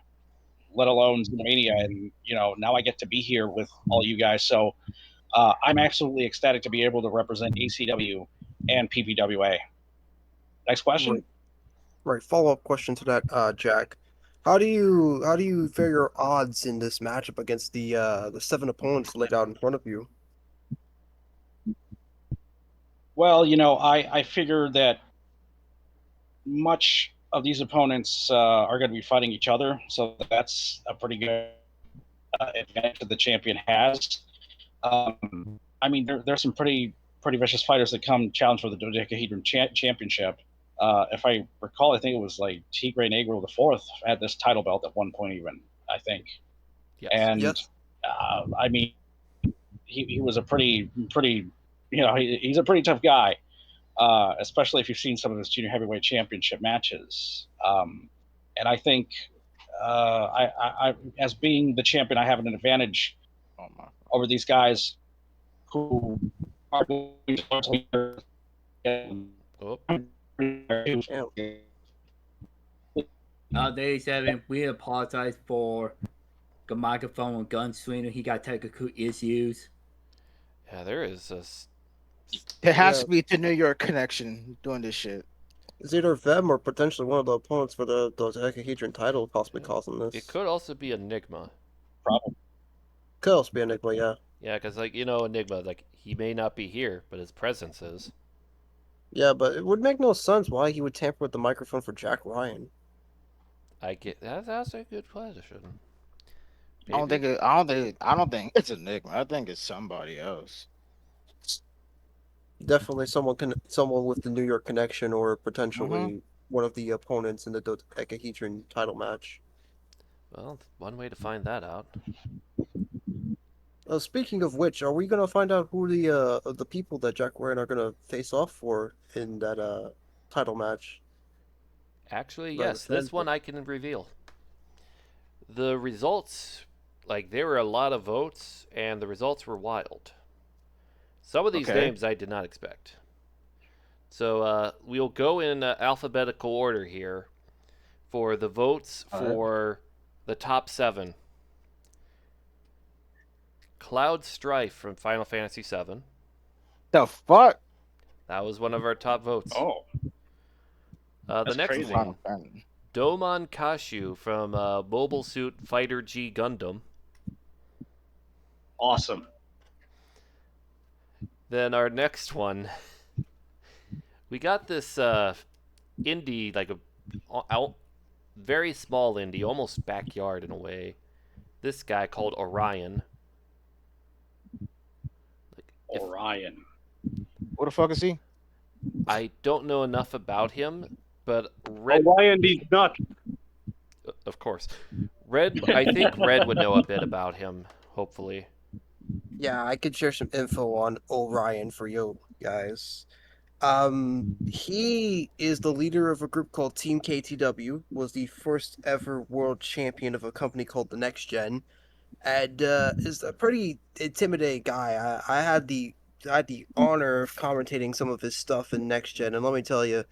let alone Zoom-A-Mania, and now I get to be here with all you guys. So I'm absolutely ecstatic to be able to represent ACW and PPWA. Next question. right, right. Follow-up question to that, Jack. How do you fare your odds in this matchup against the 7 opponents laid out in front of you? Well, I figure that much of these opponents are going to be fighting each other, so that's a pretty good advantage that the champion has. I mean, there's some pretty vicious fighters that come challenge for the dodecahedron championship. If I recall, I think it was like Tigre Negro the Fourth had this title belt at one point, even I think. Yes. And Yes. I mean, he was a pretty he's a pretty tough guy, especially if you've seen some of his junior heavyweight championship matches. And I think I as being the champion, I have an advantage over these guys who are going to Oh, Day 7, we apologize for the microphone on Gunslinger. He got technical issues. yeah, there is a. It has Yeah. to be the New York connection doing this shit. It's either them or potentially one of the opponents for the dodecahedron title possibly causing this. It could also be Enigma. Probably. Could also be Enigma, yeah. Yeah, because like Enigma, like he may not be here, but his presence is. Yeah, but it would make no sense why he would tamper with the microphone for Jack Ryan. I get that. That's a good question. I don't think it's Enigma. I think it's somebody else. Definitely someone with the New York connection or potentially one of the opponents in the dodecahedron title match. Well, one way to find that out. Speaking of which, are we gonna find out who the people that Jack Ryan are gonna face off for in that title match? Actually, Right, yes, with this one I can reveal. The results, like there were a lot of votes, and the results were wild. Some of these Okay. names I did not expect. So we'll go in alphabetical order here for the votes All right. for the top 7. Cloud Strife from Final Fantasy VII. The fuck? That was one of our top votes. Oh, the that's next crazy. one, Final Fantasy. Domon Kashu from Mobile Suit Fighter G Gundam. Awesome. Then our next one, we got this indie, like a very small indie, almost backyard in a way. This guy called Orion. Orion. What the fuck is he? I don't know enough about him, but Red, Orion these nuts. of course, I think Red would know a bit about him. Hopefully, Yeah, I could share some info on Orion for you guys. He is the leader of a group called Team KTW, was the first ever world champion of a company called the Next Gen, and is a pretty intimidating guy. I had the honor of commentating some of his stuff in Next Gen, and let me tell you,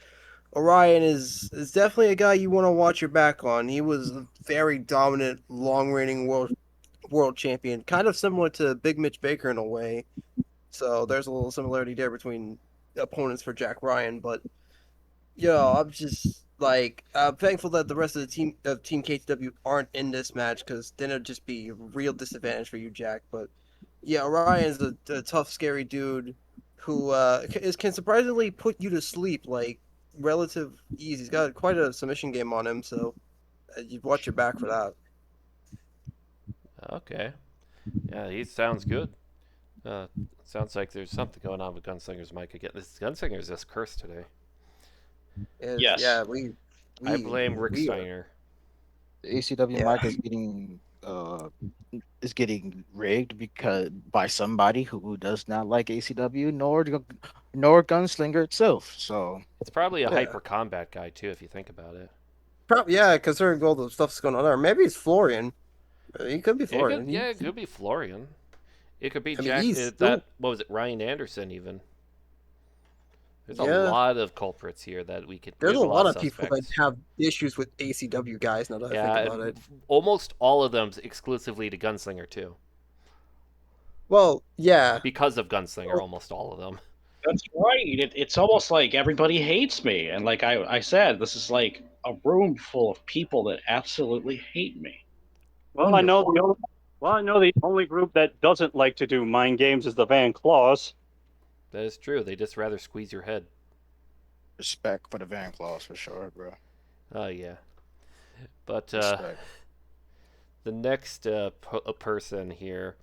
Orion is definitely a guy you want to watch your back on. He was a very dominant, long reigning world champion, kind of similar to Big Mitch Baker in a way. So there's a little similarity there between opponents for Jack Ryan, but I'm just like I'm thankful that the rest of the team of Team KTW aren't in this match because then it'd just be a real disadvantage for you, Jack. But yeah, Orion's a tough, scary dude who can surprisingly put you to sleep like relative easy. He's got quite a submission game on him, so you watch your back for that. okay, yeah, he sounds good. Sounds like there's something going on with Gunslinger's mic again. This Gunslinger's just cursed today. Yes. Yeah, I blame Rick we are- Steiner. The ACW Yeah. mic is getting rigged because by somebody who does not like ACW nor Gunslinger itself. So It's probably a Yeah. hyper combat guy too, if you think about it. Yeah, considering all the stuff that's going on there. Maybe it's Florian. He could be Florian. It could be Florian. It could be I mean, Jack. he's What was it? Ryan Anderson even. There's a Yeah. lot of culprits here that we could. There's a lot of people that suspects. have issues with ACW guys now that I Yeah, think about it. almost all of them exclusively to Gunslinger too. Well, yeah. Because of Gunslinger, almost all of them. That's right. It's almost like everybody hates me. And like I said, this is like a room full of people that absolutely hate me. Well, I know the only group that doesn't like to do mind games is the Van Claws. That is true. They just rather squeeze your head. respect for the Van Claws for sure, bro. Oh yeah. But Respect. The next person here.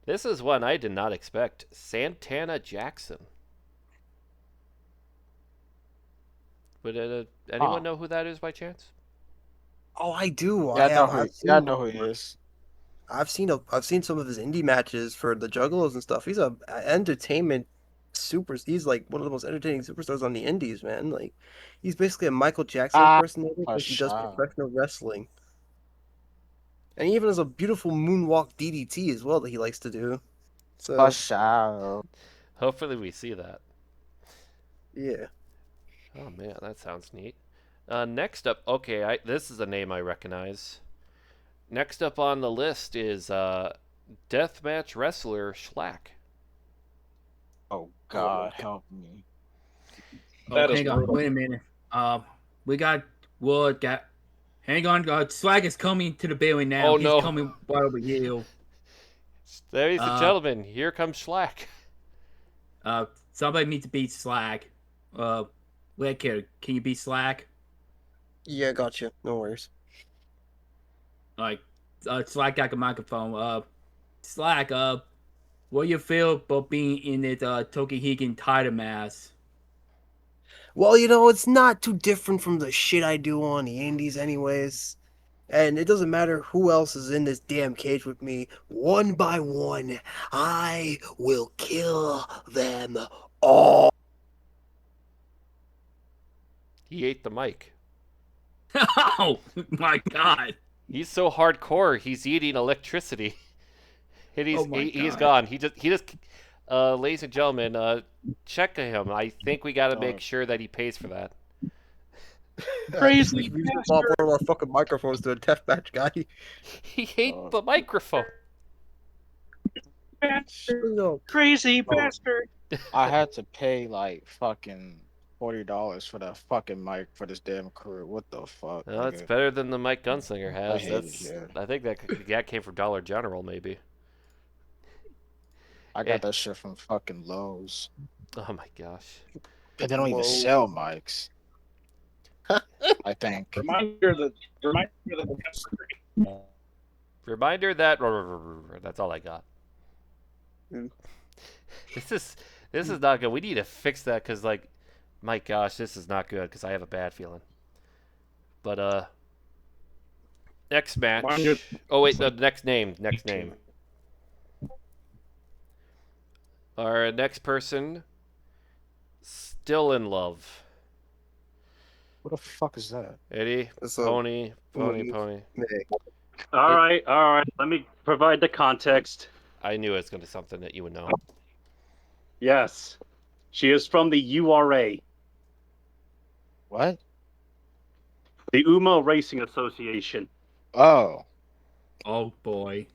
This is one I did not expect. Santana Jackson. Would anyone know who that is by chance? Oh, I do. Yeah, I know I've yeah, I seen know who he is. I've seen some of his indie matches for the Juggalos and stuff. He's a entertainment super. He's like one of the most entertaining superstars on the indies, man. Like he's basically a Michael Jackson Ah, impersonator for because he does sure. professional wrestling. And he even has a beautiful moonwalk DDT as well that he likes to do. For So sure. Hopefully we see that. yeah. Oh man, that sounds neat. Next up, okay, this is a name I recognize. Next up on the list is deathmatch wrestler Schlack. Oh God, help me. That Oh, is hang on. brutal. Wait a minute. We got Wood. Got. Hang on. Swag is coming to the building now. Oh, He's no. coming right over here. Ladies and Uh, gentlemen, here comes Schlack. Somebody needs to beat Slack. Red Kid, can you beat Slack? Yeah, gotcha. No worries. Like, Slack got a microphone. Slack. What do you feel about being in this Tokihigan title mask? Well, you know, it's not too different from the shit I do on the indies anyways. And it doesn't matter who else is in this damn cage with me. One by one, I will kill them all. He ate the mic. Oh my god! He's so hardcore, he's eating electricity. And Oh my he's God. gone. He just ladies and gentlemen, check him. I think we got to make sure that he pays for that. Crazy We should swap one of our fucking microphones to a deathmatch guy. He ate the microphone. bastard. No. Crazy bastard. I had to pay like fucking $40 for that fucking mic for this damn crew. What the fuck? Well, it's nigga? better than the Mike Gunslinger has. I hate it here. I think that came from Dollar General, maybe. I got that shit from fucking Lowe's. Oh my gosh. They don't even sell mics. I think. Reminder that Reminder that that's all I got. Mm. This is not good. We need to fix that because, like, my gosh, this is not good because I have a bad feeling. But next match. Oh wait, the next name. Our next person, still in love. What the fuck is that? Eddie, So, pony. Hey. All right. Let me provide the context. I knew it was going to be something that you would know. Yes, she is from the URA, What? the UMO Racing Association. Oh. Oh boy.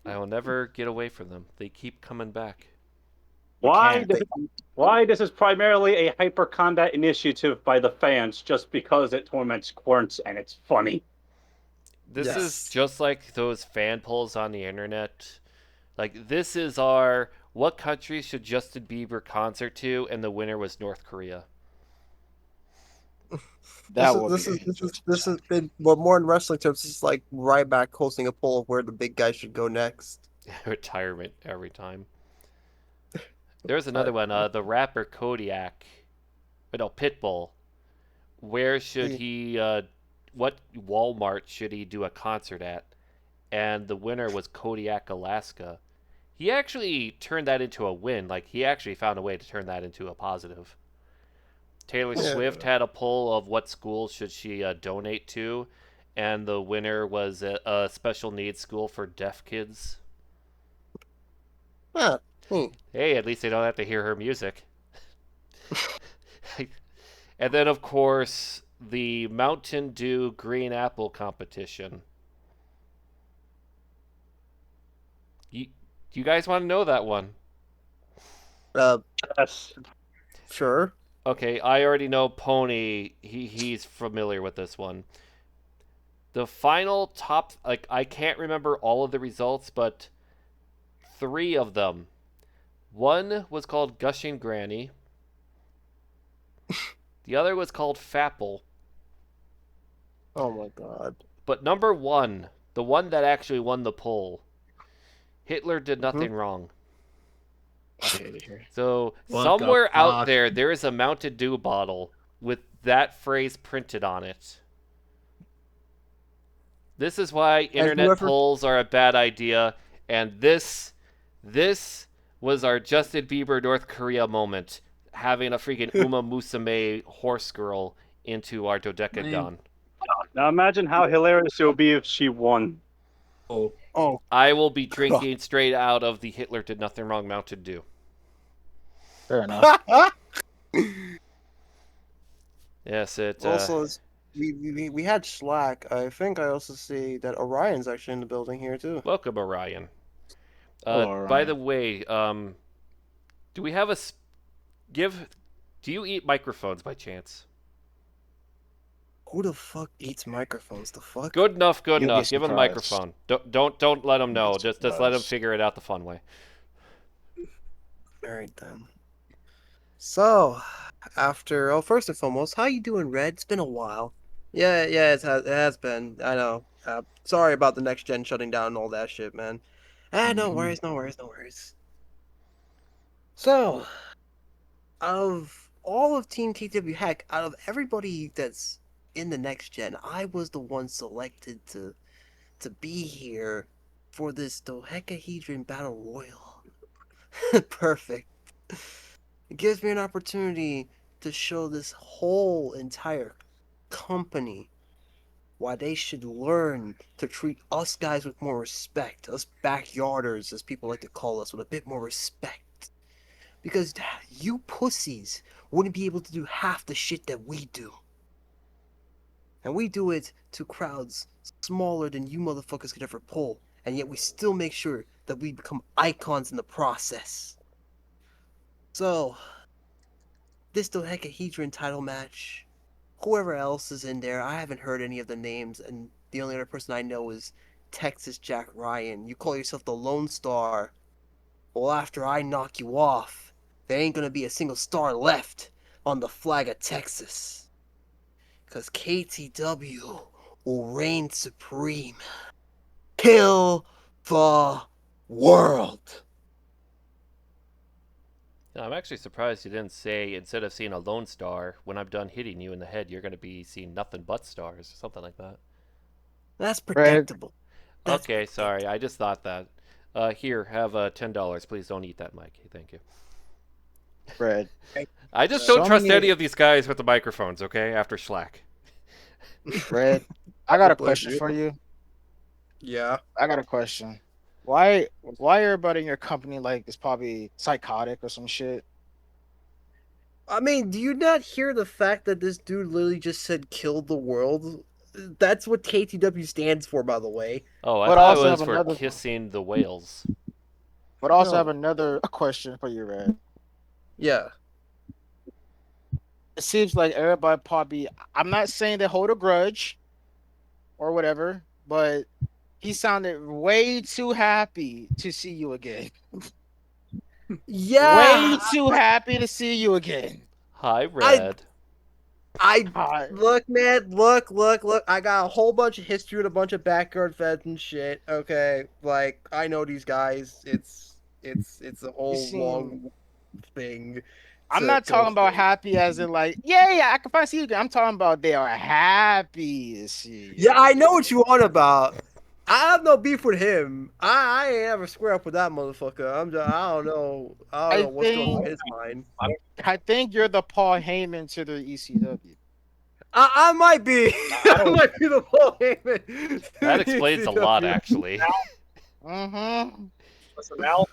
I will never get away from them. They keep coming back. Why? can't. Why this is primarily a hyper combat initiative by the fans, just because it torments Quirns and it's funny. This is Yes. just like those fan polls on the internet. Like, this is our what country should Justin Bieber concert to, and the winner was North Korea. This has been, but more in wrestling terms, it's like Ryback hosting a poll of where the big guy should go next. Retirement every time. There's another one. The rapper Kodiak, no, Pitbull. Where should he? What Walmart should he do a concert at? And the winner was Kodiak, Alaska. He actually turned that into a win. Like, he actually found a way to turn that into a positive. Taylor Swift had a poll of what schools should she donate to, and the winner was a special needs school for deaf kids. Ah, Hey, at least they don't have to hear her music. And then, of course, the Mountain Dew Green Apple competition. You guys want to know that one? Yes. Sure. Okay, I already know Pony. He's familiar with this one. The final top, like, I can't remember all of the results, but 3 of them. One was called Gushing Granny. The other was called Fapple. Oh my god. But number one, the one that actually won the poll, Hitler did nothing wrong. So What the somewhere out fuck? there is a Mountain Dew bottle with that phrase printed on it. This is why internet whoever- polls are a bad idea, and this was our Justin Bieber North Korea moment, having a freaking Uma Musume horse girl into our dodecagon. Now imagine how hilarious it would be if she won. Oh, Oh, I will be drinking straight out of the Hitler did nothing wrong Mountain Dew. Fair enough. Yes, it. also, we had Slack. I think I also see that Orion's actually in the building here too. Welcome, Orion. Hello, By the Orion. way, do we have a do you eat microphones by chance? Who the fuck eats microphones? The fuck? Good enough, good You'll enough. get Give him a surprised. microphone. Don't let him know. You'll get Just let him surprised. figure it out the fun way. All right then. So, first and foremost, how you doing, Red? It's been a while. Yeah, it has been. I know. Sorry about the next gen shutting down and all that shit, man. No worries, no worries, no worries. So, out of all of Team KW, heck, out of everybody that's in the next gen, I was the one selected to be here for this dodecahedron battle royal. Perfect. It gives me an opportunity to show this whole entire company why they should learn to treat us guys with more respect, us backyarders, as people like to call us, with a bit more respect. Because you pussies wouldn't be able to do half the shit that we do. And we do it to crowds smaller than you motherfuckers could ever pull, and yet we still make sure that we become icons in the process. So, this dodecahedron title match, whoever else is in there, I haven't heard any of the names, and the only other person I know is Texas Jack Ryan. You call yourself the Lone Star. Well, after I knock you off, there ain't gonna be a single star left on the flag of Texas. Because KTW will reign supreme. Kill the world. I'm actually surprised you didn't say, instead of seeing a lone star, when I'm done hitting you in the head, you're going to be seeing nothing but stars, or something like that. That's predictable. That's Okay, sorry. I just thought that. Here, have $10. Please don't eat that, Mike. Thank you. Fred. I just don't trust Many- any of these guys with the microphones, okay, after Schlack. Fred, I got a Bless question you. for you. Yeah. I got a question. Why everybody in your company is probably psychotic or some shit? I mean, do you not hear the fact that this dude literally just said kill the world? That's what KTW stands for, by the way. Oh, I But thought also it was have for another- kissing the whales. But I also No. have another question for you, Red. Yeah. It seems like everybody probably, I'm not saying they hold a grudge or whatever, but he sounded way too happy to see you again. Yeah. Way too happy to see you again. Hi, Red. Hi. Look, man, look. I got a whole bunch of history with a bunch of backyard feds and shit. Okay, like I know these guys. It's a whole seem- long thing. I'm to not go talking about through. happy as in yeah, I can finally see you again. I'm talking about they are happy to see you. Yeah, I know what you want about. I have no beef with him. I ain't ever square up with that motherfucker. I don't know what's going on in his mind. I think you're the Paul Heyman to the ECW. I might be. I might be the Paul Heyman. That explains a lot, actually. Mm-hmm. Listen, Al.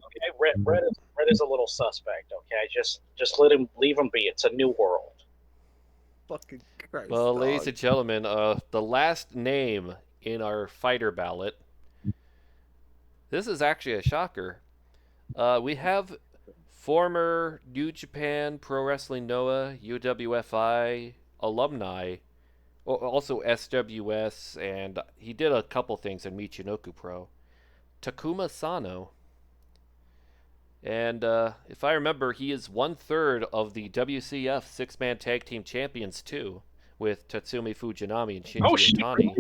Okay, Red is a little suspect. Okay, just leave him be. It's a new world. Fucking Christ. Well, dog. ladies and gentlemen, the last name in our fighter ballot. This is actually a shocker. We have former New Japan Pro Wrestling Noah, UWFI alumni, also SWS, and he did a couple things in Michinoku Pro. Takuma Sano. And if I remember, he is 1/3 of the WCF six-man tag team champions too, with Tatsumi Fujinami and Shinji Oh, shit. Otani.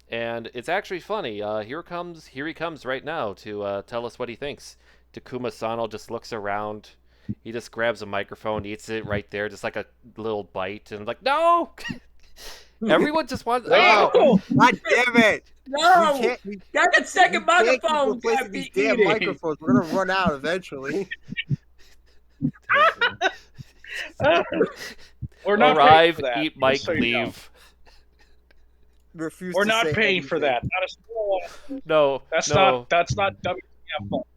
And it's actually funny. Here he comes right now to tell us what he thinks. Takuma Sano just looks around. He just grabs a microphone, eats it right there, just like a little bite, and like, no! Everyone just wants. No, God damn it! No! We can't. We, That second we can't keep microphone replacing can't these be damn eating. microphones. We're gonna run out eventually. We're not paying Arrive, for that. eat, just Mike, so you know. leave. Refuse We're to not say paying for anything. that. Not a single one. No, That's no. not WCF fault.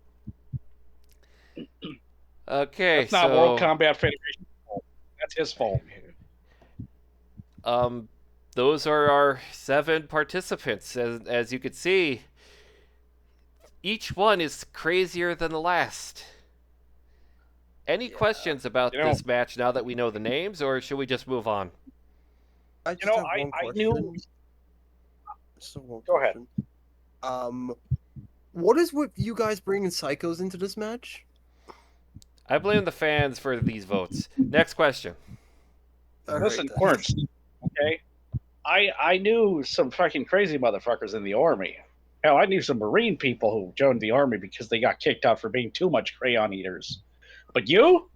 Okay, That's not so World Combat Federation fault. That's his fault. those are our 7 participants. As you can see, each one is crazier than the last. Any questions about this match now that we know the names, or should we just move on? I just have one I question. knew. Just one Go ahead. question. What is with you guys bringing psychos into this match? I blame the fans for these votes. Next question. Listen, then. Quirks, okay? I knew some fucking crazy motherfuckers in the army. Hell, I knew some Marine people who joined the army because they got kicked out for being too much crayon eaters. But you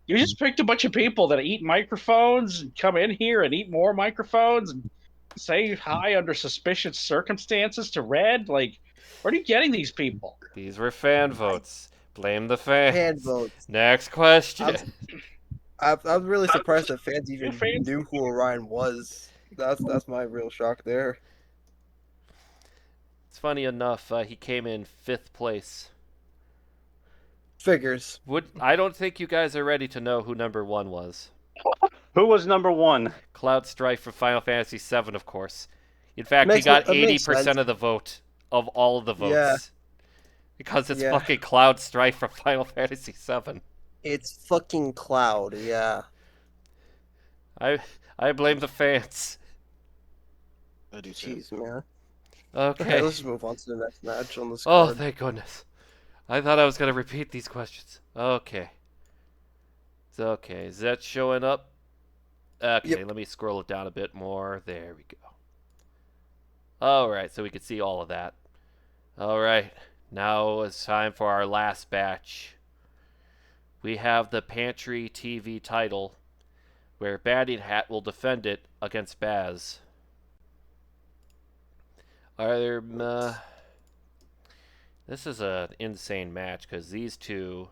just picked a bunch of people that eat microphones and come in here and eat more microphones and say hi under suspicious circumstances to Red? Like, where are you getting these people? These were fan votes. Blame the fans. Fan votes. Next question. I'm really surprised that fans even fans- knew who Orion was. That's my real shock there. It's funny enough, he came in 5th place. Figures. I don't think you guys are ready to know who number 1 was. Who was number 1? Cloud Strife from Final Fantasy VII, of course. In fact, Makes he got it makes 80% sense. of the vote of all of the votes. Yeah. Because it's Yeah. fucking Cloud Strife from Final Fantasy VII. It's fucking Cloud, yeah. I blame the fans. I do too. Jeez, man. Okay. Okay, let's just move on to the next match on this Oh, card. thank goodness. I thought I was going to repeat these questions. Okay. It's okay. Is that showing up? Okay, Yep. let me scroll it down a bit more. There we go. Alright, so we can see all of that. Alright, now it's time for our last batch. We have the Pantry TV title, where Batting Hat will defend it against Baz. This is an insane match because these two.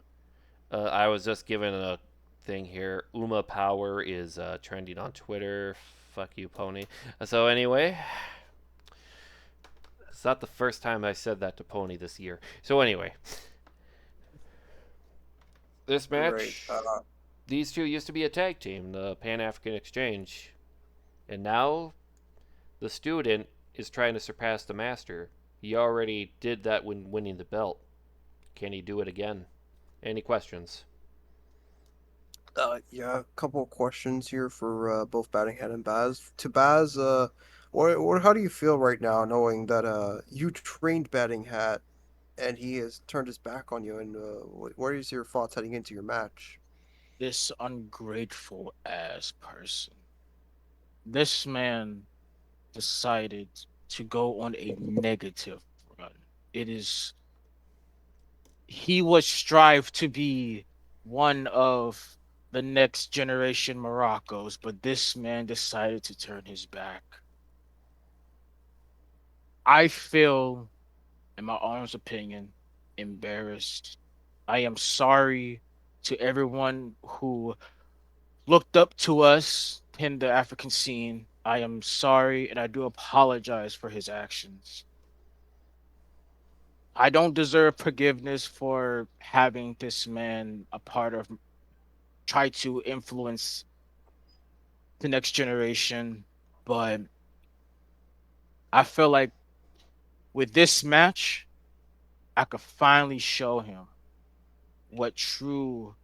I was just given a thing here. Uma Power is trending on Twitter. Fuck you, Pony. So anyway, it's not the first time I said that to Pony this year. So anyway, this match. Right. These two used to be a tag team, the Pan African Exchange, and now the student is trying to surpass the master. He already did that when winning the belt. Can he do it again? Any questions? Yeah, a couple of questions here for both Batting Hat and Baz. To Baz, how do you feel right now knowing that you trained Batting Hat and he has turned his back on you? And what is your thoughts heading into your match? This ungrateful ass person. This man decided to go on a negative run. He would strive to be one of the next generation Moroccos, but this man decided to turn his back. I feel, in my honest opinion, embarrassed. I am sorry to everyone who looked up to us in the African scene. I am sorry and I do apologize for his actions. I don't deserve forgiveness for having this man a part of, try to influence the next generation, but I feel like with this match, I could finally show him what true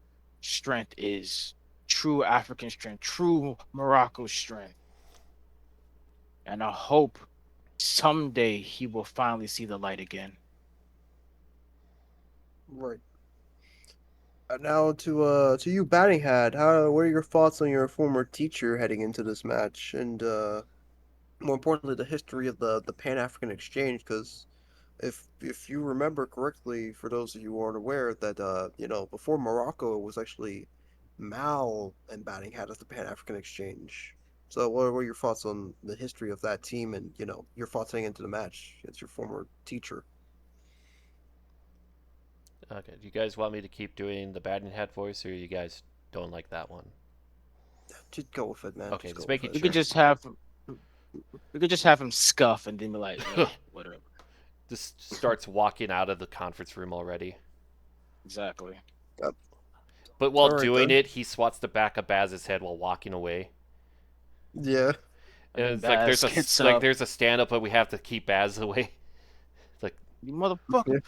strength is, true African strength, true Morocco strength. And I hope someday he will finally see the light again. Right. Now to you, Batting Hat. What are your thoughts on your former teacher heading into this match, and more importantly, the history of the Pan African Exchange? Because if you remember correctly, for those of you who aren't aware, that before Morocco, it was actually Mal and Batting Hat as the Pan African Exchange. So what were your thoughts on the history of that team, and your thoughts heading into the match against your former teacher? Okay. Do you guys want me to keep doing the batting hat voice, or you guys don't like that one? Just go with it, man. Okay, Just just go with making it. We could just have him scuff and then be like, whatever. Just starts walking out of the conference room already. Exactly. But while All right, doing then. it, he swats the back of Baz's head while walking away. Yeah. And And it's like Baz gets like up. there's a stand up, but we have to keep Baz away. It's like, You motherfucker.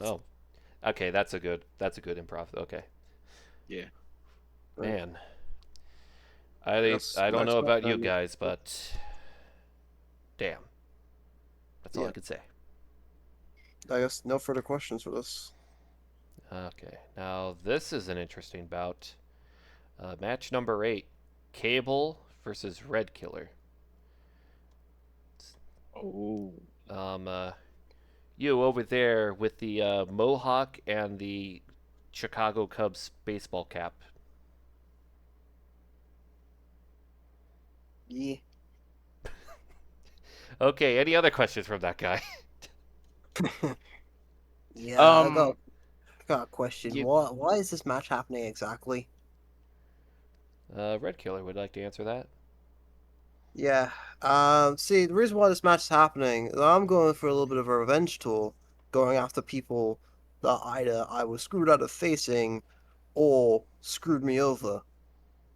oh, okay, that's a good improv. Okay, Yeah. man, Yes, I don't match know about you time. guys, but damn, that's all I Yeah. could say. I guess no further questions for this. Okay, now this is an interesting bout. Match number 8, Cable versus Red Killer. Oh. You over there with the mohawk and the Chicago Cubs baseball cap. Yeah. Okay, any other questions from that guy? Yeah, I got a question. You, Why is this match happening exactly? Red Killer would like to answer that. Yeah. See, the reason why this match is happening is I'm going for a little bit of a revenge tour, going after people that either I was screwed out of facing or screwed me over.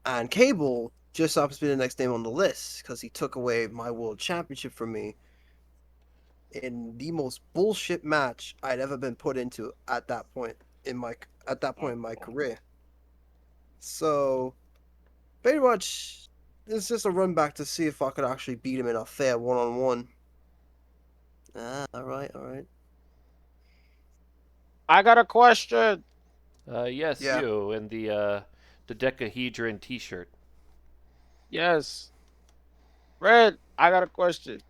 And Cable just happens to be the next name on the list because he took away my world championship from me in the most bullshit match I'd ever been put into at that point in my career. So pretty much it's just a run back to see if I could actually beat him in a fair one-on-one. All right, all right. I got a question. Yes, Yeah. you in the Decahedron T-shirt. Yes. Red, I got a question.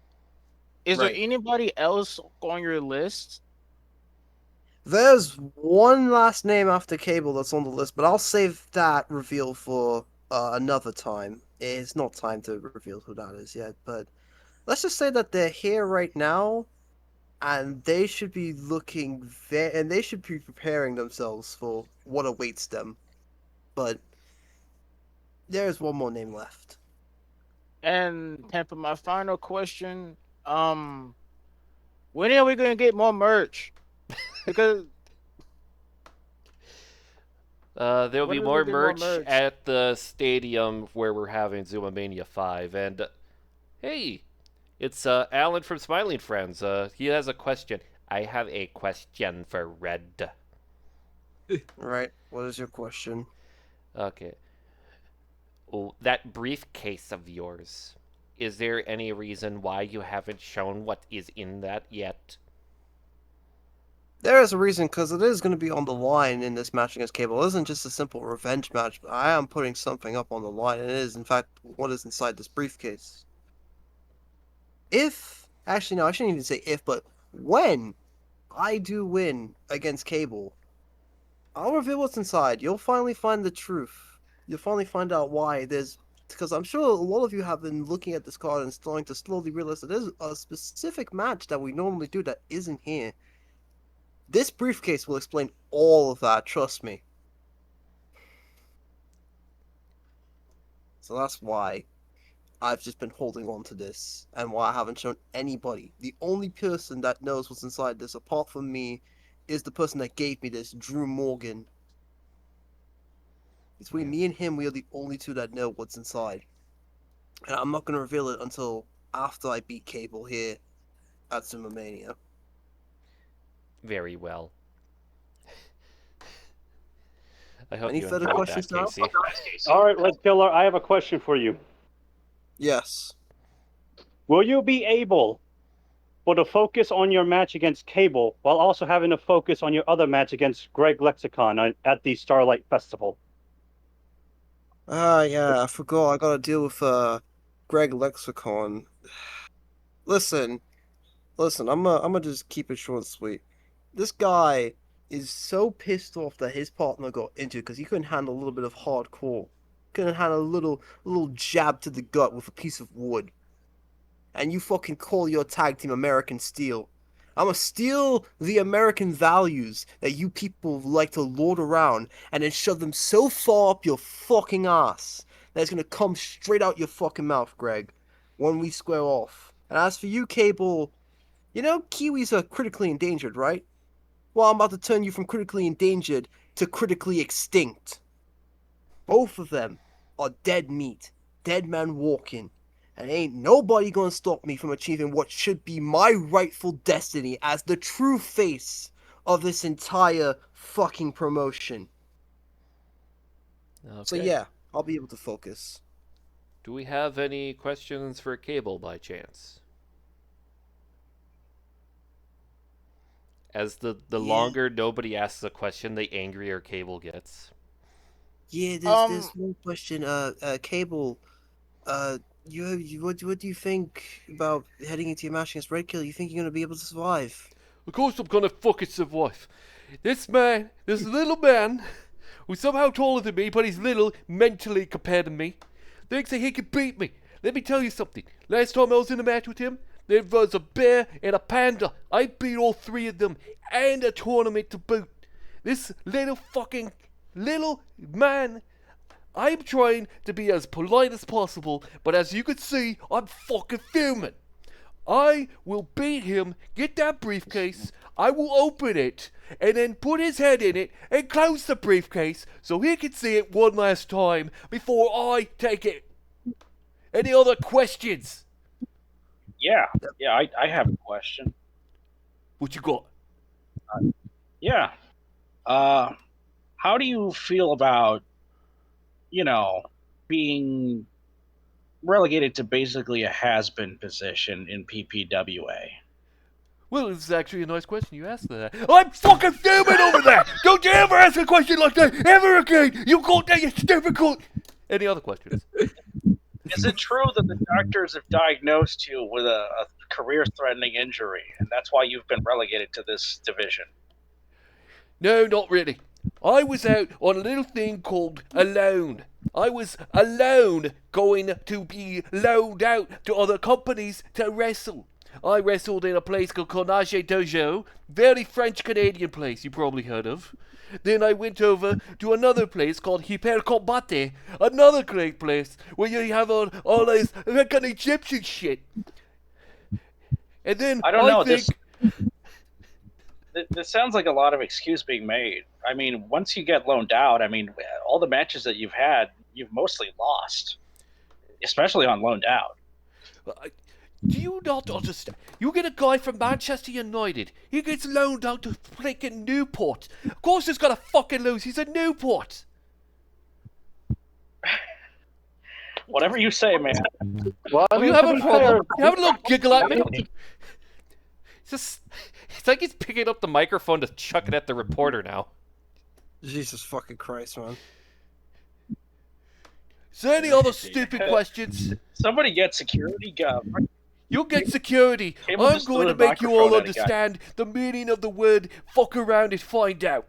Is there Right. anybody else on your list? There's one last name after Cable that's on the list, but I'll save that reveal for another time. It's not time to reveal who that is yet, but let's just say that they're here right now, and they should be and they should be preparing themselves for what awaits them. But there's one more name left. And for my final question, when are we gonna get more merch? Because There'll when be are we gonna more get more merch merch? at the stadium where we're having Zoom-A-Mania 5. And hey, it's Alan from Smiling Friends. He has a question. I have a question for Red. Right? What is your question? Okay. Oh, that briefcase of yours. Is there any reason why you haven't shown what is in that yet? There is a reason, because it is going to be on the line in this match against Cable. It isn't just a simple revenge match, but I am putting something up on the line, and it is, in fact, what is inside this briefcase. Actually, no, I shouldn't even say if, but when I do win against Cable, I'll reveal what's inside. You'll finally find the truth. You'll finally find out why because I'm sure a lot of you have been looking at this card and starting to slowly realize that there's a specific match that we normally do that isn't here. This briefcase will explain all of that, trust me. So that's why I've just been holding on to this, and why I haven't shown anybody. The only person that knows what's inside this, apart from me, is the person that gave me this, Drew Morgan. Between me and him, we are the only two that know what's inside. And I'm not going to reveal it until after I beat Cable here at Zoom-A-Mania. Very well. I hope Any you further enjoyed questions that, now? Casey. All right, Red Killer, I have a question for you. Yes. Will you be able for the focus on your match against Cable, while also having a focus on your other match against Greg Lexicon at the Starlight Festival. Yeah, I forgot. I gotta deal with Greg Lexicon. Listen, I'm gonna just keep it short and sweet. This guy is so pissed off that his partner got injured because he couldn't handle a little bit of hardcore. Couldn't handle a little jab to the gut with a piece of wood. And you fucking call your tag team American Steel. I'ma steal the American values that you people like to lord around and then shove them so far up your fucking ass that it's gonna come straight out your fucking mouth, Greg, when we square off. And as for you, Cable, you know Kiwis are critically endangered, right? Well, I'm about to turn you from critically endangered to critically extinct. Both of them are dead meat, dead man walking, and ain't nobody gonna stop me from achieving what should be my rightful destiny as the true face of this entire fucking promotion. Okay. So yeah, I'll be able to focus. Do we have any questions for Cable by chance? As the Yeah. longer nobody asks a question, the angrier Cable gets. Yeah, there's one question. Cable, what do you think about heading into your match against Red Kill? You think you're gonna be able to survive? Of course I'm gonna fucking survive. This little man, who's somehow taller than me, but he's little mentally compared to me, thinks that he can beat me. Let me tell you something. Last time I was in a match with him, there was a bear and a panda. I beat all three of them, and a tournament to boot. This little man, I'm trying to be as polite as possible, but as you can see, I'm fucking fuming. I will beat him, get that briefcase, I will open it, and then put his head in it and close the briefcase so he can see it one last time before I take it. Any other questions? Yeah, I have a question. What you got? Yeah. How do you feel about, being relegated to basically a has-been position in PPWA? Well, this is actually a nice question you asked that. I'm fucking fuming over that! Don't you ever ask a question like that ever again! You got that, you stupid cunt! Any other questions? Is it true that the doctors have diagnosed you with a career-threatening injury, and that's why you've been relegated to this division? No, not really. I was out on a little thing called alone. I was alone going to be loaned out to other companies to wrestle. I wrestled in a place called Carnage Dojo, very French-Canadian place you probably heard of. Then I went over to another place called Hyper Combate, another great place where you have all this kind of Egyptian shit. And then I don't know. think... This sounds like a lot of excuse being made. I mean, once you get loaned out, all the matches that you've had, you've mostly lost, especially on loaned out. Do you not understand? You get a guy from Manchester United. He gets loaned out to freaking Newport. Of course he's gonna fucking lose. He's a Newport. Whatever you say, man. Well, I Oh, mean, you have to a be problem? fair, You have a little giggle at me? It's like he's picking up the microphone to chuck it at the reporter now. Jesus fucking Christ, man. Is there any other stupid questions? Somebody get security. You'll get security. Cable I'm just going threw to the make you all microphone at a guy. understand the meaning of the word fuck around and find out.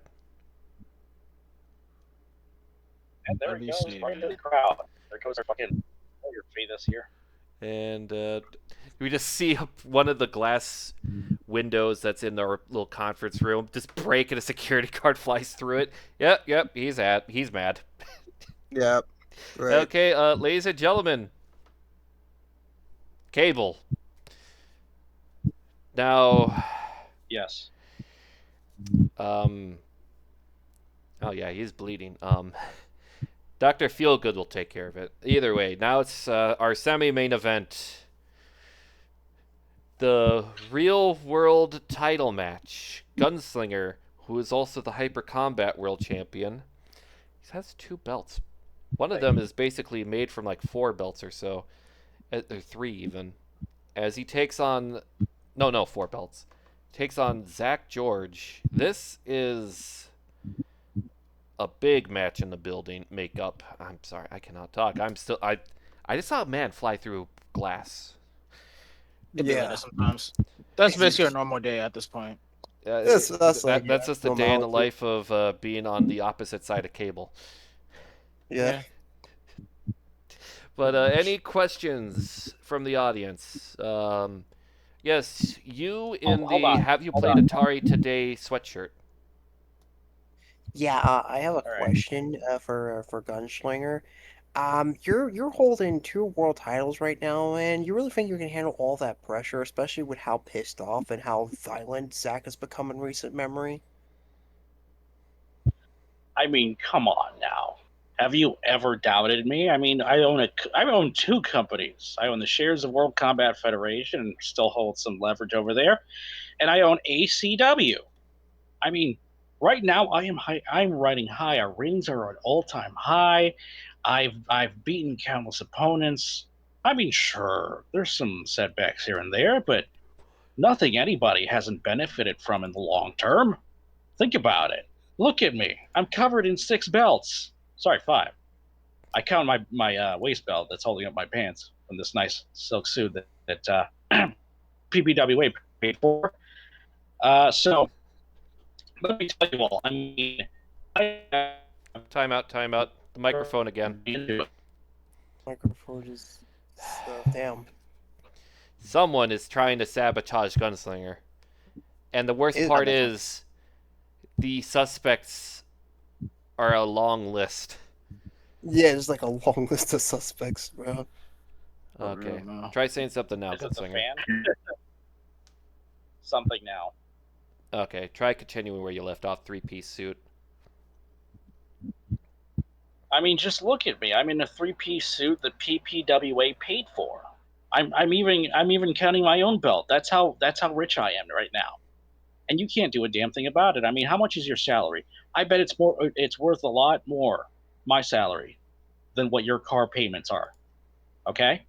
And there Let it me goes, see. right into the crowd. There goes our fucking your fetus here. And we just see one of the glass windows that's in our little conference room just break and a security guard flies through it. Yep, he's mad. Yeah. Right. Okay, ladies and gentlemen. Cable. Now, Yes. oh yeah, he's bleeding. Dr. Feelgood will take care of it. Either way, now it's our semi-main event. The real world title match. Gunslinger, who is also the Hyper Combat World Champion. He has 2 belts. One of them is basically made from like 4 belts or so. Or 3 even. As he takes on No, 4 belts. Takes on Zach George. This is a big match in the building. Makeup. I'm sorry, I cannot talk. I just saw a man fly through glass. It be like Yeah. that sometimes. That's It's- basically a normal day at this point. That's like That's just the day in the normality. life of being on the opposite side of cable. Yeah. But any questions from the audience? Yes, you in hold the on. Have You Hold Played on. Atari Today sweatshirt. Yeah, I have a All right. question for Gunslinger. You're holding 2 world titles right now, and you really think you can handle all that pressure, especially with how pissed off and how violent Zack has become in recent memory? I mean, come on now. Have you ever doubted me? I mean, I own 2 companies. I own the shares of World Combat Federation and still hold some leverage over there, and I own ACW. I mean, right now I am high. I'm riding high. Our rings are at all-time high. I've beaten countless opponents. I mean, sure, there's some setbacks here and there, but nothing anybody hasn't benefited from in the long term. Think about it. Look at me. I'm covered in 6 belts. Sorry, 5. I count my waist belt that's holding up my pants from this nice silk suit that PPWA paid for. So let me tell you all. I mean, I Timeout. The microphone again. Microphone is damn. Someone is trying to sabotage Gunslinger. And the worst part is the suspects are a long list. Yeah, there's like a long list of suspects, bro. Okay. No. Try saying something now, Is it the Gunslinger. fan? Something now. Okay, try continuing where you left off. 3-piece suit. I mean, just look at me. I'm in a 3-piece suit that PPWA paid for. I'm even counting my own belt. That's how rich I am right now. And you can't do a damn thing about it. I mean, how much is your salary? I bet it's worth a lot more, my salary, than what your car payments are. Okay?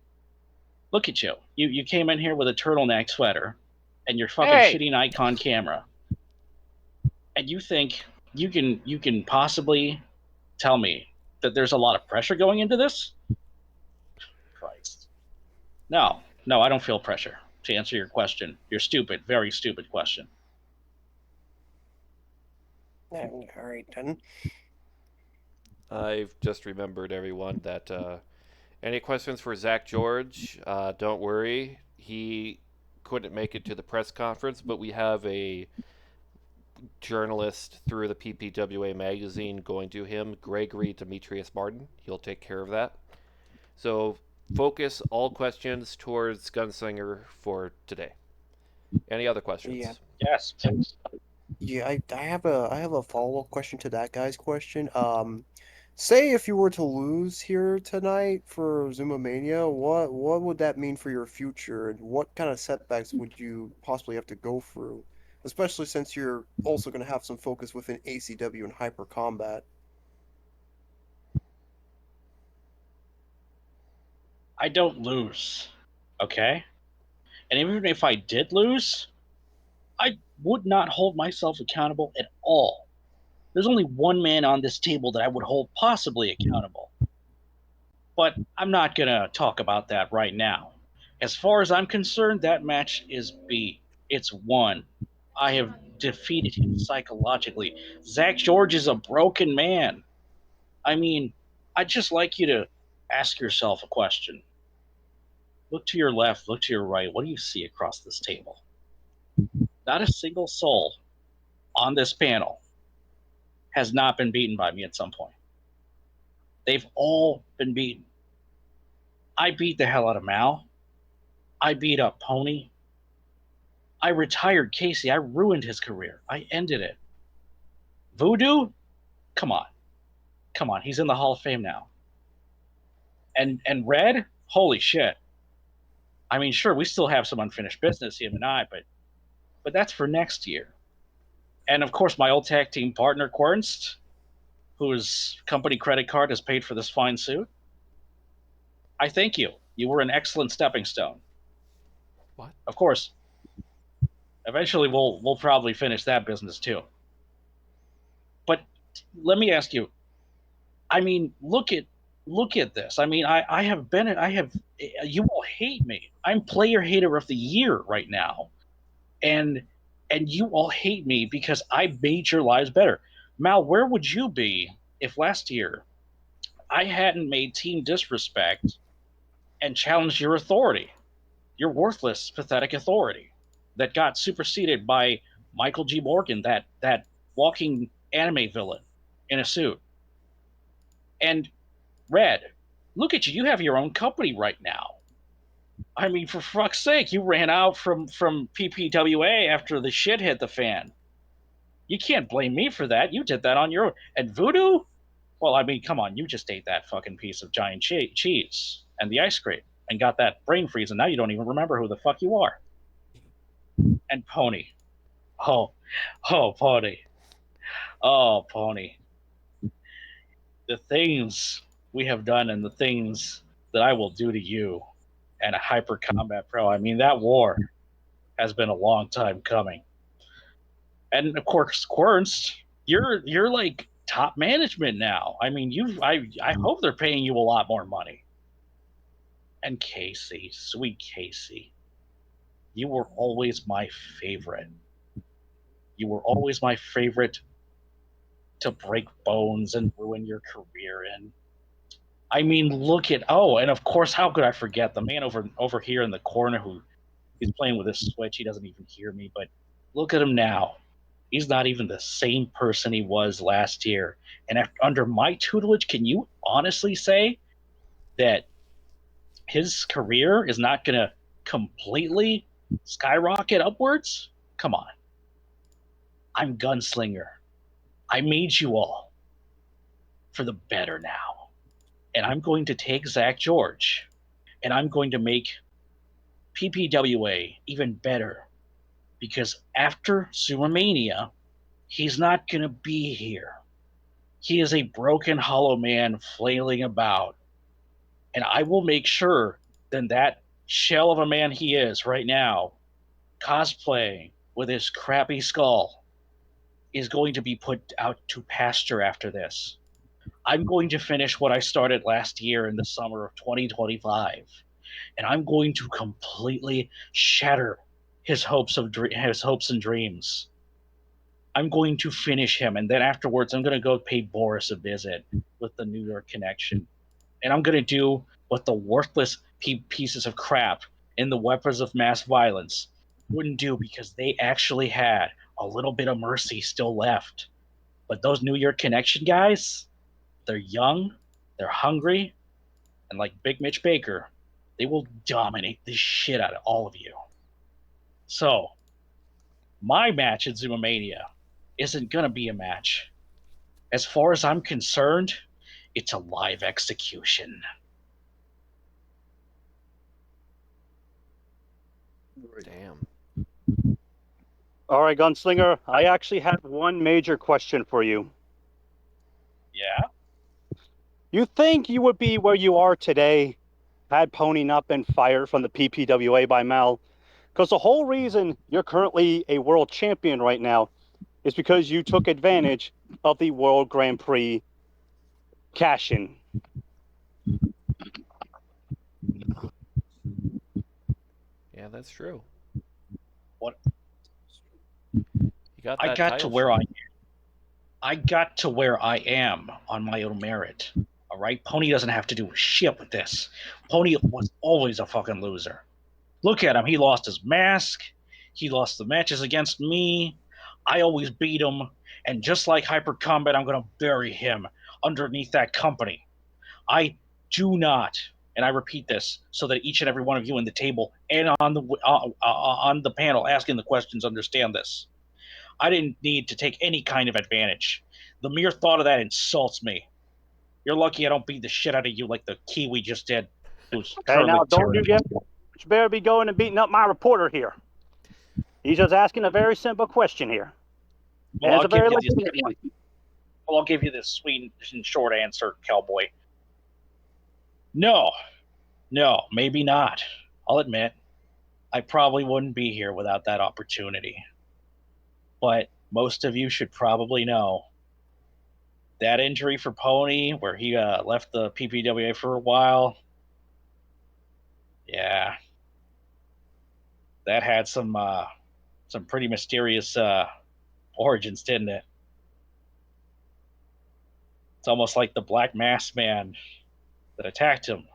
Look at you. You came in here with a turtleneck sweater and your fucking shitty Nikon camera. And you think you can possibly tell me that there's a lot of pressure going into this? Christ. No, I don't feel pressure. To answer your question, your stupid, very stupid question. All right then. I've just remembered, everyone, that any questions for Zach George, don't worry. He couldn't make it to the press conference, but we have a journalist through the PPWA magazine going to him, Gregory Demetrius Martin. He'll take care of that. So focus all questions towards Gunslinger for today. Any other questions? Yeah. Yes, please. Yeah, I have a follow-up question to that guy's question. Say if you were to lose here tonight for Zoom-A-Mania, what would that mean for your future, and what kind of setbacks would you possibly have to go through? Especially since you're also going to have some focus within ACW and Hyper Combat. I don't lose. Okay? And even if I did lose, I would not hold myself accountable at all. There's only one man on this table that I would hold possibly accountable. But I'm not going to talk about that right now. As far as I'm concerned, that match is beat. It's won. I have defeated him psychologically. Zach George is a broken man. I mean, I'd just like you to ask yourself a question. Look to your left, look to your right. What do you see across this table? Not a single soul on this panel has not been beaten by me at some point. They've all been beaten. I beat the hell out of Mal. I beat up Pony. I retired Casey. I ruined his career. I ended it. Voodoo? Come on. He's in the Hall of Fame now. And Red? Holy shit. I mean, sure, we still have some unfinished business, him and I, but that's for next year. And of course, my old tag team partner, Quernst, whose company credit card has paid for this fine suit. I thank you. You were an excellent stepping stone. What? Of course, Eventually, we'll probably finish that business too. But let me ask you. I mean, look at this. I mean, I have been I have you all hate me. I'm player hater of the year right now, and you all hate me because I made your lives better. Mal, where would you be if last year I hadn't made Team Disrespect and challenged your authority, your worthless, pathetic authority that got superseded by Michael G. Morgan, that walking anime villain in a suit? And Red, look at you. You have your own company right now. I mean, for fuck's sake, you ran out from PPWA after the shit hit the fan. You can't blame me for that. You did that on your own. And Voodoo? Well, I mean, come on. You just ate that fucking piece of giant cheese and the ice cream and got that brain freeze, and now you don't even remember who the fuck you are. And Pony. Oh, Pony. Oh, Pony. The things we have done and the things that I will do to you and a Hyper Combat Pro. I mean, that war has been a long time coming. And of course, Quernst, you're like top management now. I mean, I hope they're paying you a lot more money. And Casey, sweet Casey, you were always my favorite. You were always my favorite to break bones and ruin your career in. I mean, look at and of course, how could I forget the man over here in the corner who he's playing with his Switch. He doesn't even hear me, but look at him now. He's not even the same person he was last year. And under my tutelage, can you honestly say that his career is not going to completely skyrocket upwards? Come on. I'm Gunslinger. I made you all for the better now. And I'm going to take Zach George and I'm going to make PPWA even better, because after Zoom-A-Mania, he's not going to be here. He is a broken, hollow man flailing about. And I will make sure that shell of a man he is right now, cosplaying with his crappy skull, is going to be put out to pasture after this. I'm going to finish what I started last year in the summer of 2025. And I'm going to completely shatter his hopes and dreams. I'm going to finish him, and then afterwards, I'm going to go pay Boris a visit with the New York connection, and I'm going to do what the worthless pieces of crap in the weapons of mass violence wouldn't do, because they actually had a little bit of mercy still left. But those New York connection guys, they're young, they're hungry, and like Big Mitch Baker, they will dominate the shit out of all of you. So, my match at Zoom-A-Mania isn't going to be a match. As far as I'm concerned, it's a live execution. Damn. All right, Gunslinger, I actually have one major question for you. Yeah? You think you would be where you are today had Pony not been fired from the PPWA by Mal? Because the whole reason you're currently a world champion right now is because you took advantage of the World Grand Prix cash-in. Yeah, that's true. What? You got that I got title to where I am on my own merit. All right? Pony doesn't have to do shit with this. Pony was always a fucking loser. Look at him. He lost his mask. He lost the matches against me. I always beat him. And just like Hyper Combat, I'm going to bury him underneath that company. I do not, and I repeat this so that each and every one of you in the table and on the panel asking the questions understand this. I didn't need to take any kind of advantage. The mere thought of that insults me. You're lucky I don't beat the shit out of you like the Kiwi just did, who's Hey, currently now, don't you terrible. you better be going and beating up my reporter here. He's just asking a very simple question here. Well, And it's a very legitimate one. I'll give you this sweet and short answer, cowboy. No, maybe not. I'll admit. I probably wouldn't be here without that opportunity. But most of you should probably know that injury for Pony, where he left the PPWA for a while, yeah, that had some pretty mysterious origins, didn't it? It's almost like the Black Masked Man that attacked him.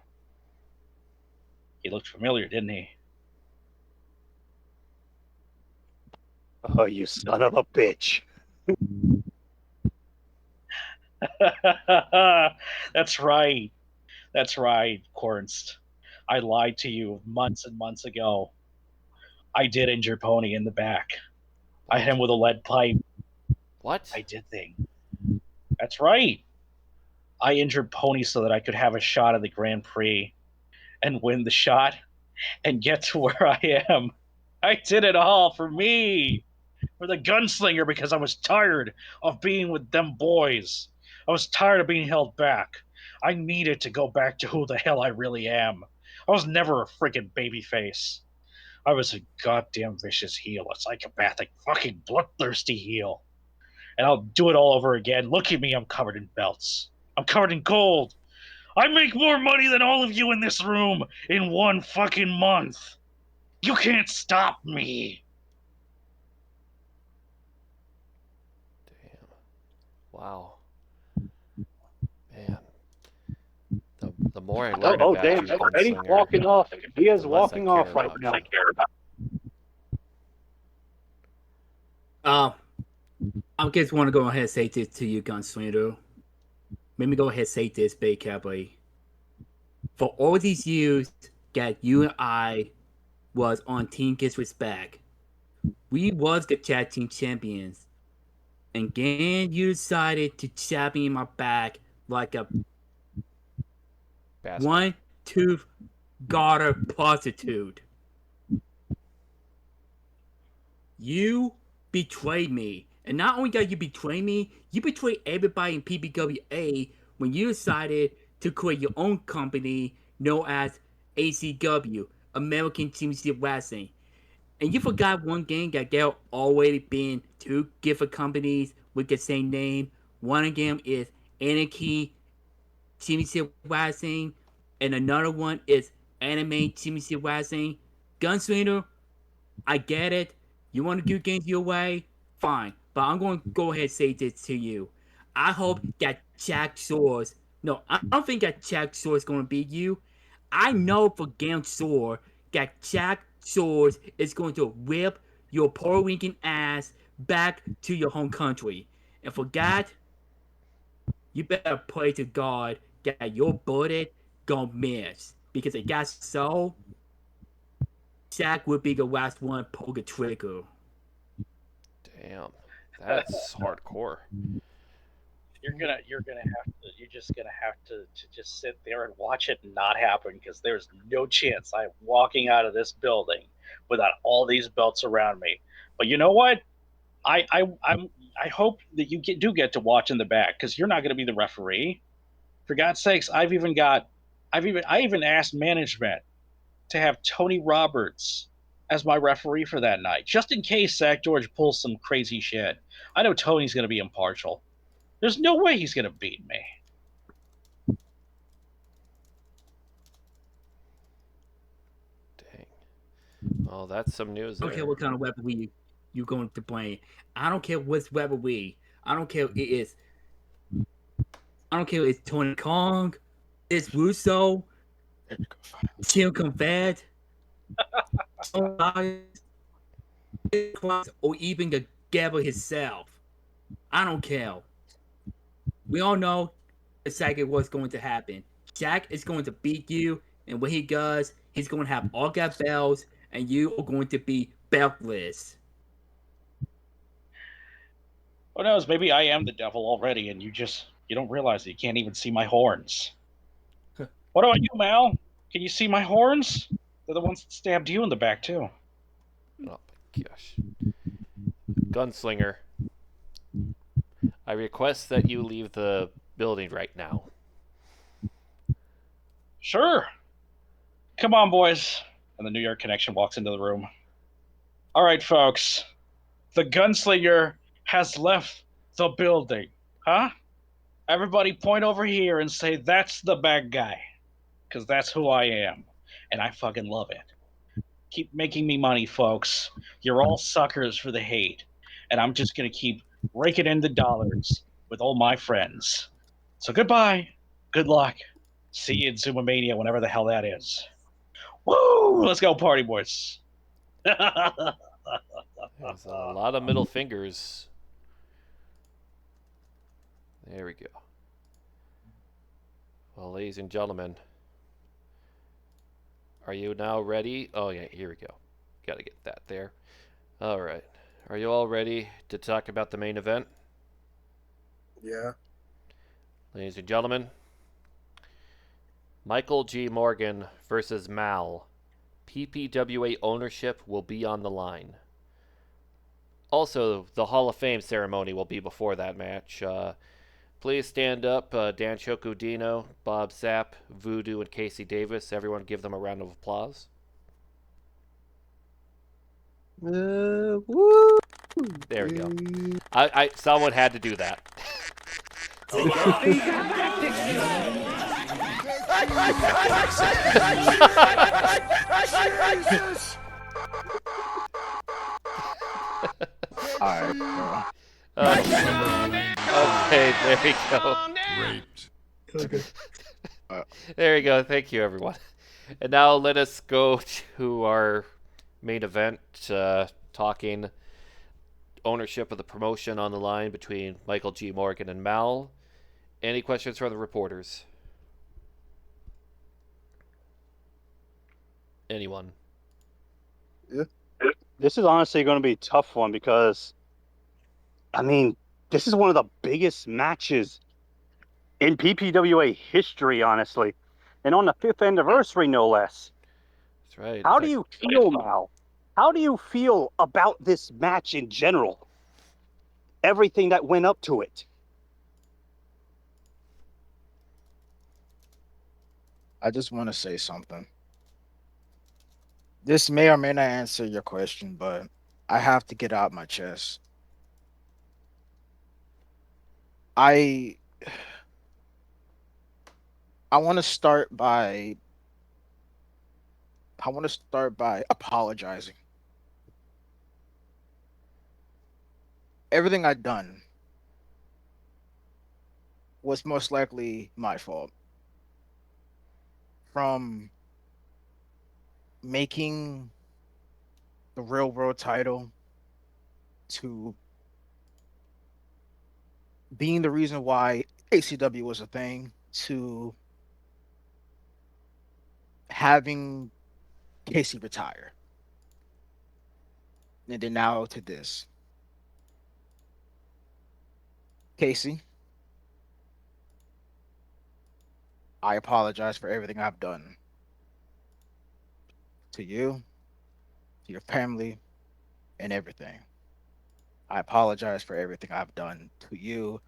He looked familiar, didn't he? Oh, you son of a bitch. That's right. That's right, Cornst. I lied to you months and months ago. I did injure Pony in the back. I hit him with a lead pipe. What? I did things. That's right. I injured Pony so that I could have a shot at the Grand Prix and win the shot and get to where I am. I did it all for me, for the gunslinger, because I was tired of being with them boys. I was tired of being held back. I needed to go back to who the hell I really am. I was never a freaking babyface. I was a goddamn vicious heel, a psychopathic, fucking bloodthirsty heel. And I'll do it all over again. Look at me, I'm covered in belts. I'm covered in gold. I make more money than all of you in this room in one fucking month. You can't stop me. Damn. Wow. Man. The more I learn Oh, about damn. you, Eddie's Gunslinger, walking off. He is the less I walking care off right about now. I just want to go ahead and say this to you, Gunslinger. Let me go ahead and say this, Bay Cowboy. For all these years that you and I was on Team Disrespect, we was the tag team champions. And then you decided to stab me in my back like a bastard. one-tooth garter prostitute. You betrayed me. And not only did you betray me, you betrayed everybody in PPWA when you decided to create your own company known as ACW, American Championship Wrestling. And you forgot one thing, that there have already been two different companies with the same name. One of them is Anarchy Championship Wrestling, and another one is Anime Championship Wrestling. Gunslinger, I get it. You want to do things your way? Fine. But I'm going to go ahead and say this to you. I hope that Jack Shores. No, I don't think that Jack Shores is going to beat you. I know for damn sure that Jack Shores is going to whip your Puerto Rican ass back to your home country. And for that, you better pray to God that your bullet don't miss. Because if that's so, Jack would be the last one to pull the trigger. Damn. That's hardcore. You're just gonna have to just sit there and watch it not happen, because there's no chance I'm walking out of this building without all these belts around me. But you know what? I hope that you do get to watch in the back, because you're not going to be the referee. For God's sakes, I even asked management to have Tony Roberts as my referee for that night, just in case Zach George pulls some crazy shit. I know Tony's going to be impartial. There's no way he's going to beat me. Dang. Well, that's some news I don't there. care what kind of referee you're going to blame. I don't care what's referee. I don't care if it is. I don't care if it's Tony Kong, it's Russo, Tim Confed, or even the devil himself. I don't care. We all know exactly what's going to happen. Jack is going to beat you, and when he does, he's going to have all that bells, and you are going to be beltless. Who knows? Maybe I am the devil already, and you don't realize that you can't even see my horns. What about you, Mal? Can you see my horns? They're the ones that stabbed you in the back too. Oh my gosh. Gunslinger, I request that you leave the building right now. Sure. Come on, boys. And the New York connection walks into the room. All right, folks. The gunslinger has left the building. Huh? Everybody point over here and say that's the bad guy. Because that's who I am. And I fucking love it. Keep making me money, folks. You're all suckers for the hate. And I'm just going to keep raking in the dollars with all my friends. So goodbye. Good luck. See you in Zoom-A-Mania, whenever the hell that is. Woo! Let's go, party boys. There's a lot of middle fingers. There we go. Well, ladies and gentlemen, are you now ready? Oh, yeah, here we go. Got to get that there. All right. Are you all ready to talk about the main event? Yeah. Ladies and gentlemen, Michael G. Morgan versus Mal. PPWA ownership will be on the line. Also, the Hall of Fame ceremony will be before that match. Please stand up, Dan Chocudino, Bob Sapp, Voodoo, and Casey Davis. Everyone give them a round of applause. Woo! There we go. Someone had to do that. Alright, bro. Okay, there we go. Raped. Okay. There we go. Thank you, everyone. And now let us go to our main event, talking ownership of the promotion on the line between Michael G. Morgan and Mal. Any questions from the reporters? Anyone? This is honestly going to be a tough one because, I mean, this is one of the biggest matches in PPWA history, honestly. And on the 5th anniversary, no less. That's right. How do you feel, Mal? How do you feel about this match in general? Everything that went up to it. I just want to say something. This may or may not answer your question, but I have to get out my chest. I want to start by apologizing. Everything I've done was most likely my fault. From making the real world title to being the reason why ACW was a thing to having Casey retire. And then now to this. Casey, I apologize for everything I've done. To you, to your family, and everything. I apologize for everything I've done to you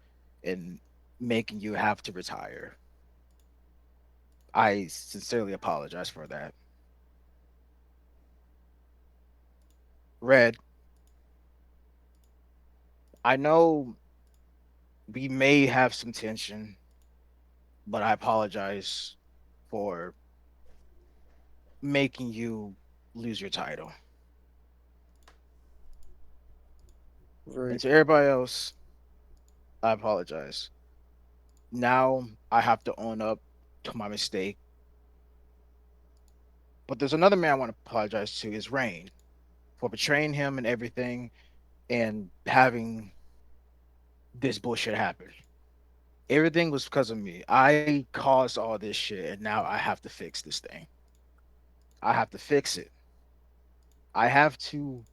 in making you have to retire. I sincerely apologize for that. Red, I know we may have some tension, but I apologize for making you lose your title. And to everybody else, I apologize. Now I have to own up to my mistake. But there's another man I want to apologize to, is Rain, for betraying him and everything and having this bullshit happen. Everything was because of me. I caused all this shit, and now I have to fix this thing. I have to fix it. I have to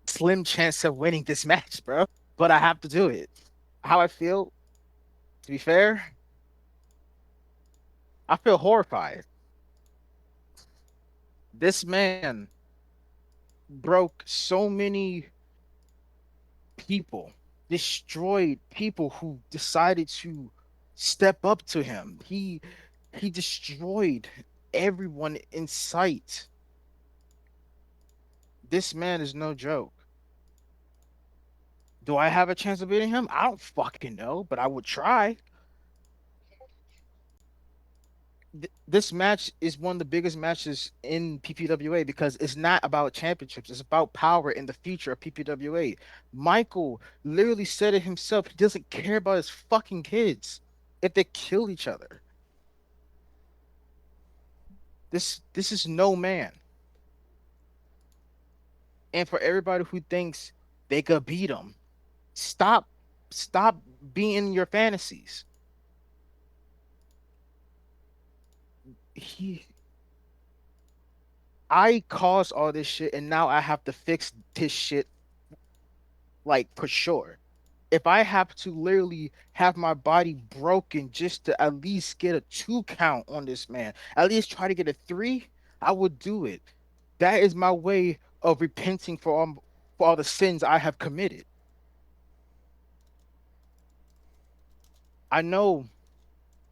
slim chance of winning this match, bro. But I have to do it. How I feel, to be fair, I feel horrified. This man broke so many people, destroyed people who decided to step up to him. He destroyed everyone in sight. This man is no joke. Do I have a chance of beating him? I don't fucking know, but I would try. This match is one of the biggest matches in PPWA because it's not about championships. It's about power in the future of PPWA. Michael literally said it himself. He doesn't care about his fucking kids if they kill each other. This is no man. And for everybody who thinks they could beat him, stop being in your fantasies. I caused all this shit and now I have to fix this shit like for sure. If I have to literally have my body broken just to at least get a 2 count on this man, at least try to get a 3, I would do it. That is my way of repenting for all the sins I have committed. I know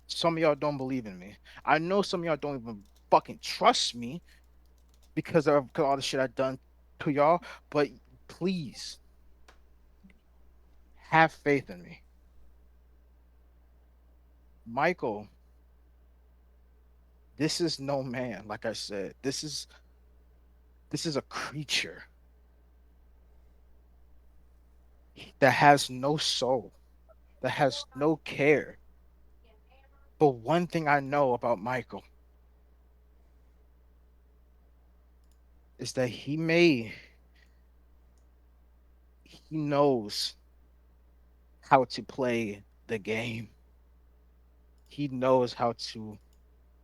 some of y'all don't believe in me. I know some of y'all don't even fucking trust me because of all the shit I've done to y'all, but please have faith in me. Michael, this is no man, like I said. This is a creature that has no soul, that has no care. But one thing I know about Michael is that he knows how to play the game. He knows how to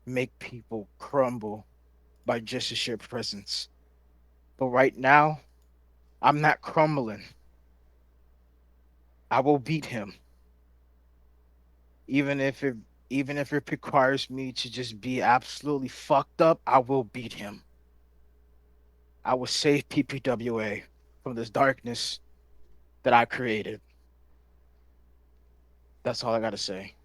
make people crumble by just a sheer presence. But right now, I'm not crumbling. I will beat him. Even if it requires me to just be absolutely fucked up, I will beat him. I will save PPWA from this darkness that I created. That's all I gotta say.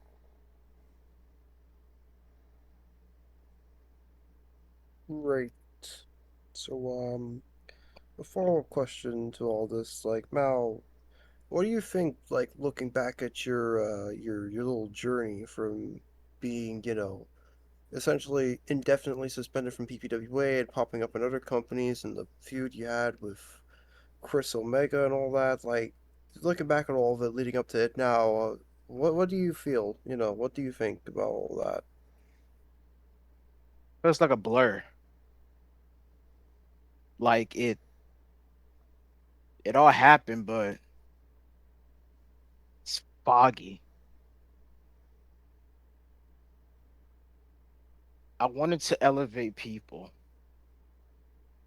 Right. So, a follow-up question to all this, like Mal, what do you think, like looking back at your little journey from being, essentially indefinitely suspended from PPWA and popping up in other companies and the feud you had with Chris Omega and all that, like looking back at all of it leading up to it now, what do you feel? What do you think about all that? It's like a blur. Like it all happened, but it's foggy. I wanted to elevate people,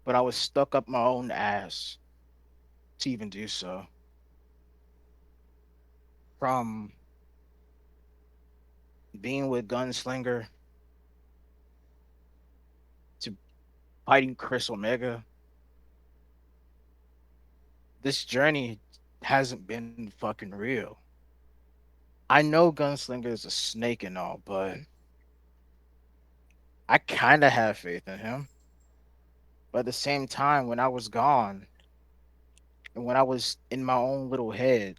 but I was stuck up my own ass to even do so. From being with Gunslinger to fighting Chris Omega, this journey hasn't been fucking real. I know Gunslinger is a snake and all, but I kind of have faith in him. But at the same time, when I was gone and when I was in my own little head,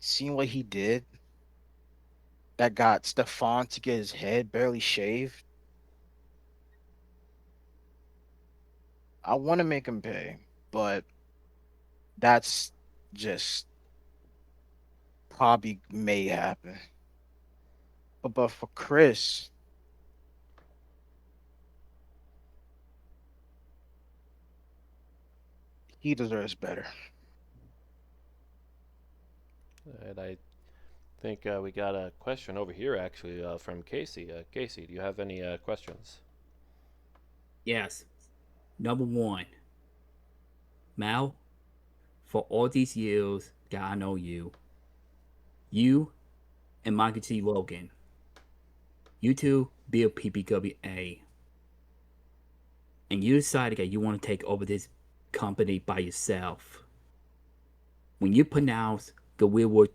seeing what he did that got Stefan to get his head barely shaved, I want to make him pay, but that's just probably may happen. But for Chris, he deserves better. And I think we got a question over here actually from Casey. Casey, do you have any questions? Yes. Number one, Mal, for all these years that I know you, you and Michael T. Logan, you two build PPWA, and you decided that you want to take over this company by yourself. When you pronounce the real word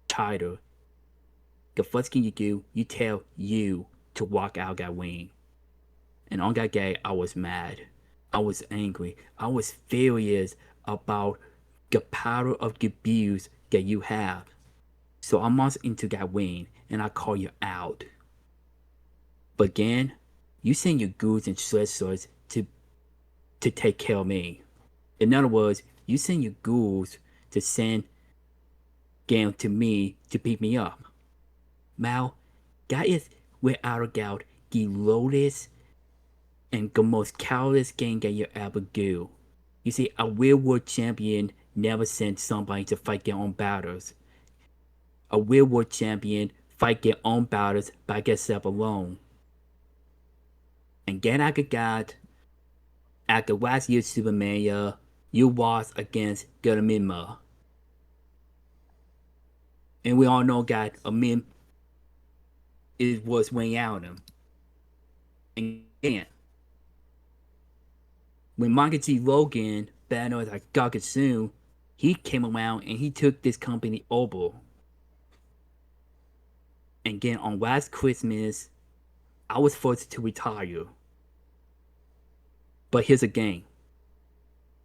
title, the first thing you do, you tell you to walk out that ring. And on that day, I was mad. I was angry. I was furious about the power of the abuse that you have. So I marched into that ring and I call you out. But again, you send your ghouls and sorcerers to take care of me. In other words, you send your ghouls to send down to me to beat me up. Mal, that is without a doubt the lowest and the most cowardly game that you ever do. You see, a real world champion never sends somebody to fight their own battles. A real world champion fight their own battles by themselves alone. And then I got at the last year's Zoom-A-Mania, you lost against Garamima. And we all know that Amim was weighing out him. And again, when Michael G. Logan, better known as like Gagasoon, he came around and he took this company over. And again, on last Christmas, I was forced to retire. But here's a game.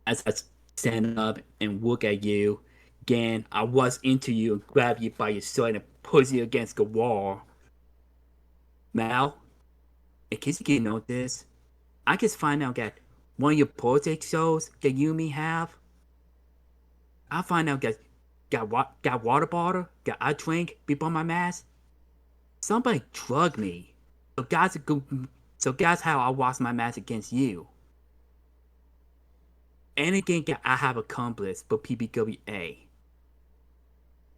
As I stand up and look at you, again, I was into you and grab you by your shirt and push you against the wall. Mal, in case you didn't know this, I just find out that one of your project shows that you and me have, I find out that got water bottle that I drink before my mask. Somebody drugged me. So that's how I lost my match against you. And again that I have accomplished for PPWA.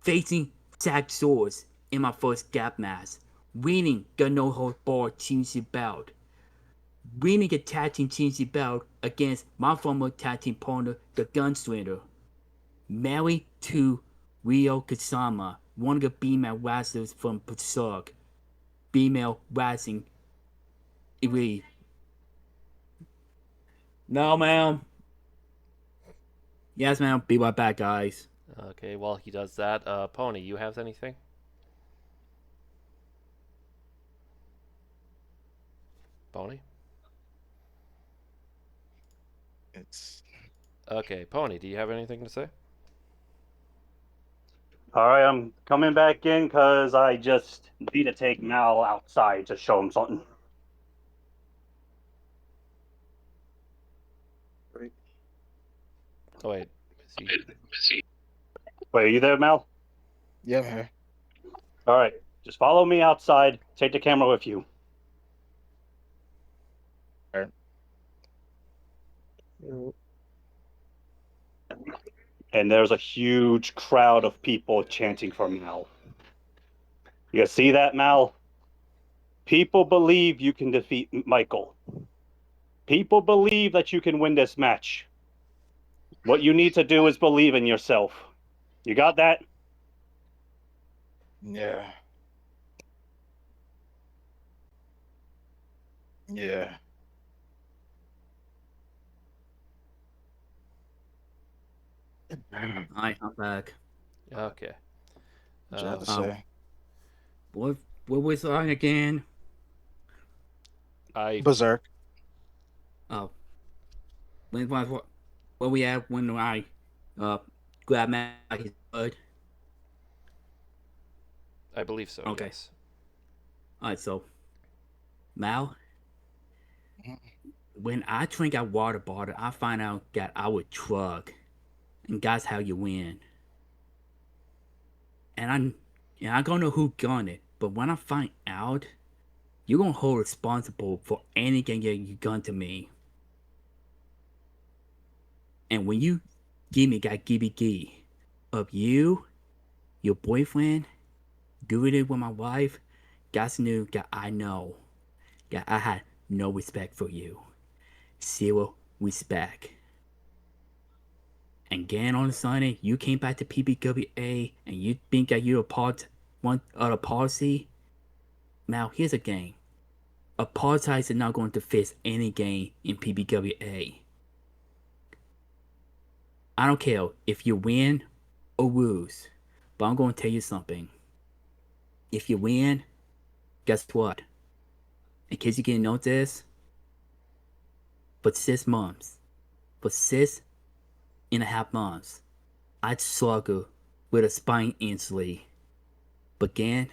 Facing Zach Swords in my first gap match. Winning the no hold barred championship belt. Winning the tag team championship belt against my former tag team partner, the Gunslinger. Married to Ryo Kasama, one of the female wrestlers from Berserk. Female wrestling elite. No, ma'am. Yes, ma'am. Be right back, guys. Okay, while he does that, Pony, you have anything? Pony? It's Okay, Pony, do you have anything to say? All right, I'm coming back in because I just need to take Mal outside to show him something. Oh, wait. Is he... Wait, are you there, Mal? yeah, man. All right, just follow me outside. Take the camera with you. Alright. And there's a huge crowd of people chanting for Mal. You see that, Mal? People believe you can defeat Michael. People believe that you can win this match. What you need to do is believe in yourself. You got that? Yeah. Yeah. Hi, I'm back. Okay. What you have to Um, say? What was on again? Berserk. Oh, what we at when I grab Maggie's blood? I believe so, Okay. yes. Alright, so Mal, when I drink that water bottle, I find out that I would drug, and that's how you win. And I don't know who done it, but when I find out, you're gonna hold responsible for anything that you done to me. And when you give me that GBG of you, your boyfriend, doing it with my wife, that's new that I know that I had no respect for you. Zero respect. And then on Sunday, you came back to PPWA and you think that you're a part one of the policy. Now here's a game. Apartheid is not going to fix any game in PPWA. I don't care if you win or lose, but I'm going to tell you something. If you win, guess what? In case you didn't know this, for 6 months, for 6.5 months, I'd struggle with a spine injury. But again,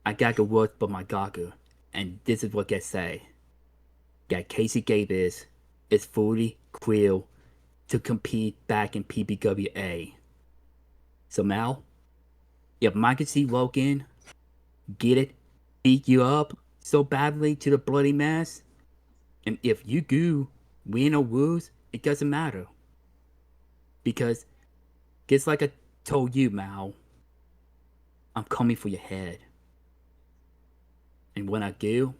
I got to work for my doctor, and this is what they say. That Casey Davis is fully clear to compete back in PPWA. So now, if Michael C. Logan get it, beat you up so badly to the bloody mess, and if you do win or lose, it doesn't matter. Because, just like I told you, Mal, I'm coming for your head. And when I do,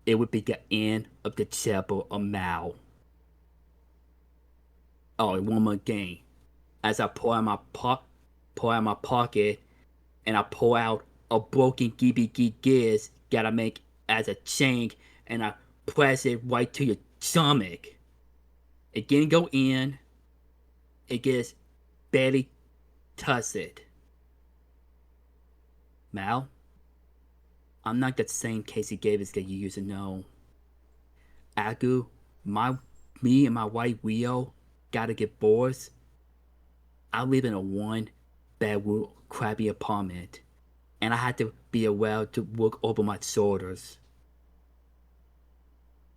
it would be the end of the chapel of Mal. Oh, and one more thing. As I pull out my pocket, and I pull out a broken GBG gears that I make as a chain, and I press it right to your stomach. It didn't go in. It just barely touched it. Mal, I'm not the same Casey Davis that you used to know. Agu, me and my wife Rio gotta get bored. I live in a one-bedroom crappy apartment, and I had to be aware to look over my shoulders.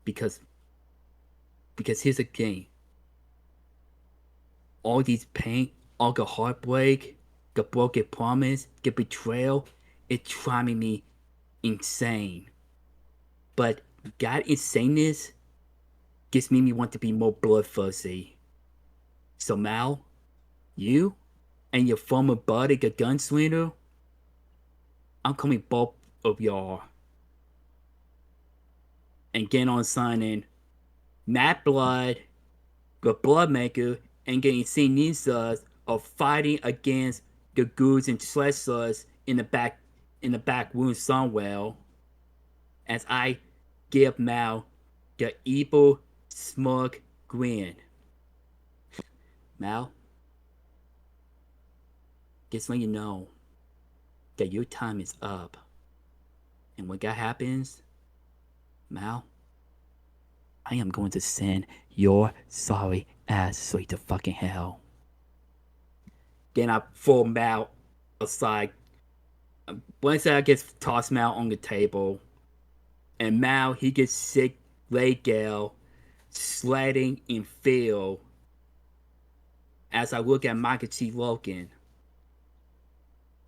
Because here's the thing. All these pain, all the heartbreak, the broken promise, the betrayal, it's driving me insane. But that insaneness just made me want to be more bloodthirsty. So Mal, you and your former buddy, the gunslinger, I'm coming both of y'all. And get on signing Matt Blood, the Bloodmaker, and getting Sinisas of fighting against the ghouls and treasures in the back room somewhere. As I give Mal the evil, smug grin. Mal, just let you know that your time is up. And when that happens, Mal, I am going to send your sorry ass straight to fucking hell. Then I throw Mal aside. Once I get tossed Mal on the table, and Mal he gets sick, laid down, sledding in fear. As I look at Michael T. Logan.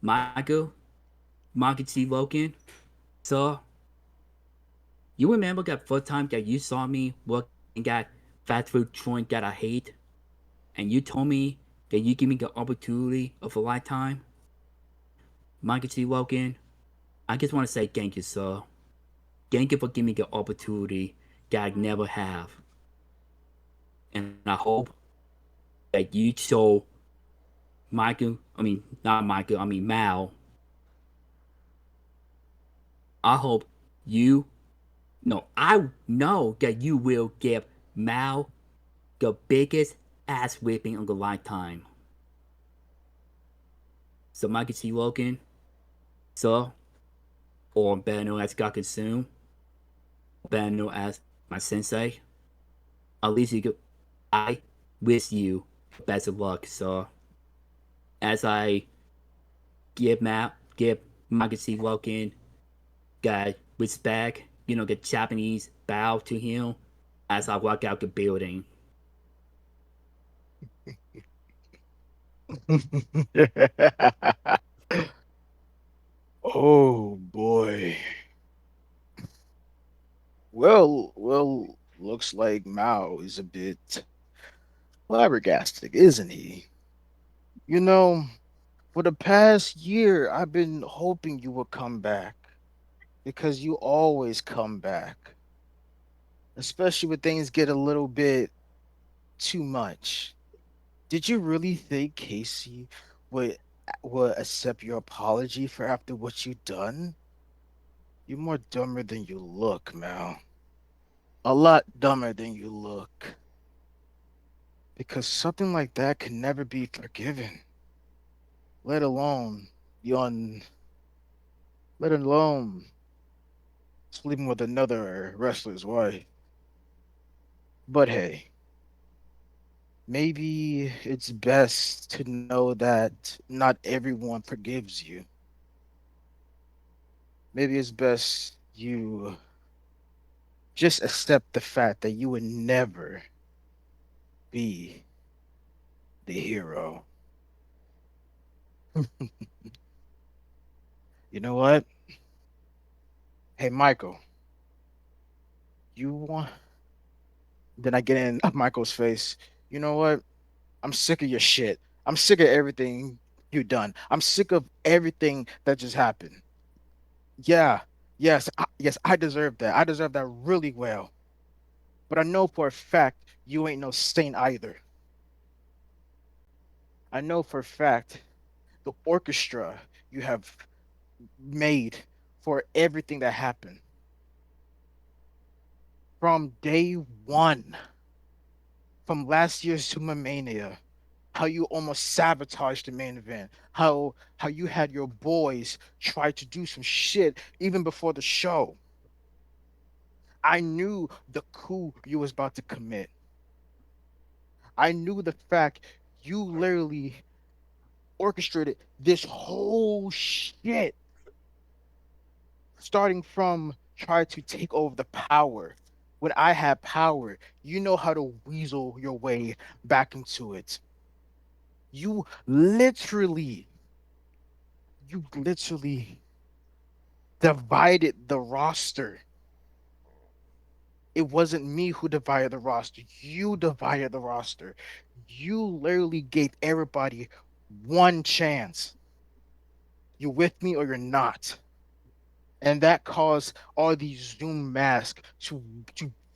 Michael T. Logan, sir, you remember that first time that you saw me work in that fast food joint that I hate? And you told me that you give me the opportunity of a lifetime? Michael T. Logan, I just want to say thank you, sir. Thank you for giving me the opportunity that I never have. And I hope that you show Mal, I hope you, no, I know that you will give Mal the biggest ass whipping of the lifetime. So Michael C. Logan, sir, or better known as Gakusun, better known as my sensei, at least I wish you the best of luck, sir. As I give Michael C. Logan the respect, the Japanese bow to him as I walk out the building. Oh boy. Well, looks like Mao is a bit flabbergasted, isn't he? You know, for the past year, I've been hoping you would come back because you always come back, especially when things get a little bit too much. Did you really think Casey would would accept your apology for after what you done? You're more dumber than you look, Mal. A lot dumber than you look. because something like that can never be forgiven, let alone the on, let alone sleeping with another wrestler's wife. But hey, maybe it's best to know that not everyone forgives you. Maybe it's best you just accept the fact that you would never be the hero. You know what? Hey, Michael, you want. Then I get in Michael's face. You know what? I'm sick of your shit. I'm sick of everything you done. I'm sick of everything that just happened. Yeah, yes, I deserve that. I deserve that really well. But I know for a fact you ain't no saint either. I know for a fact the orchestra you have made for everything that happened from day one, from last year's Zoom-A-Mania, how you almost sabotaged the main event, how you had your boys try to do some shit even before the show. I knew the coup you was about to commit. I knew the fact you literally orchestrated this whole shit, starting from try to take over the power. When I had power, you know how to weasel your way back into it. You literally, you literally divided the roster. It wasn't me who divided the roster. You divided the roster. You literally gave everybody one chance. You're with me or you're not. And that caused all these Zoom masks to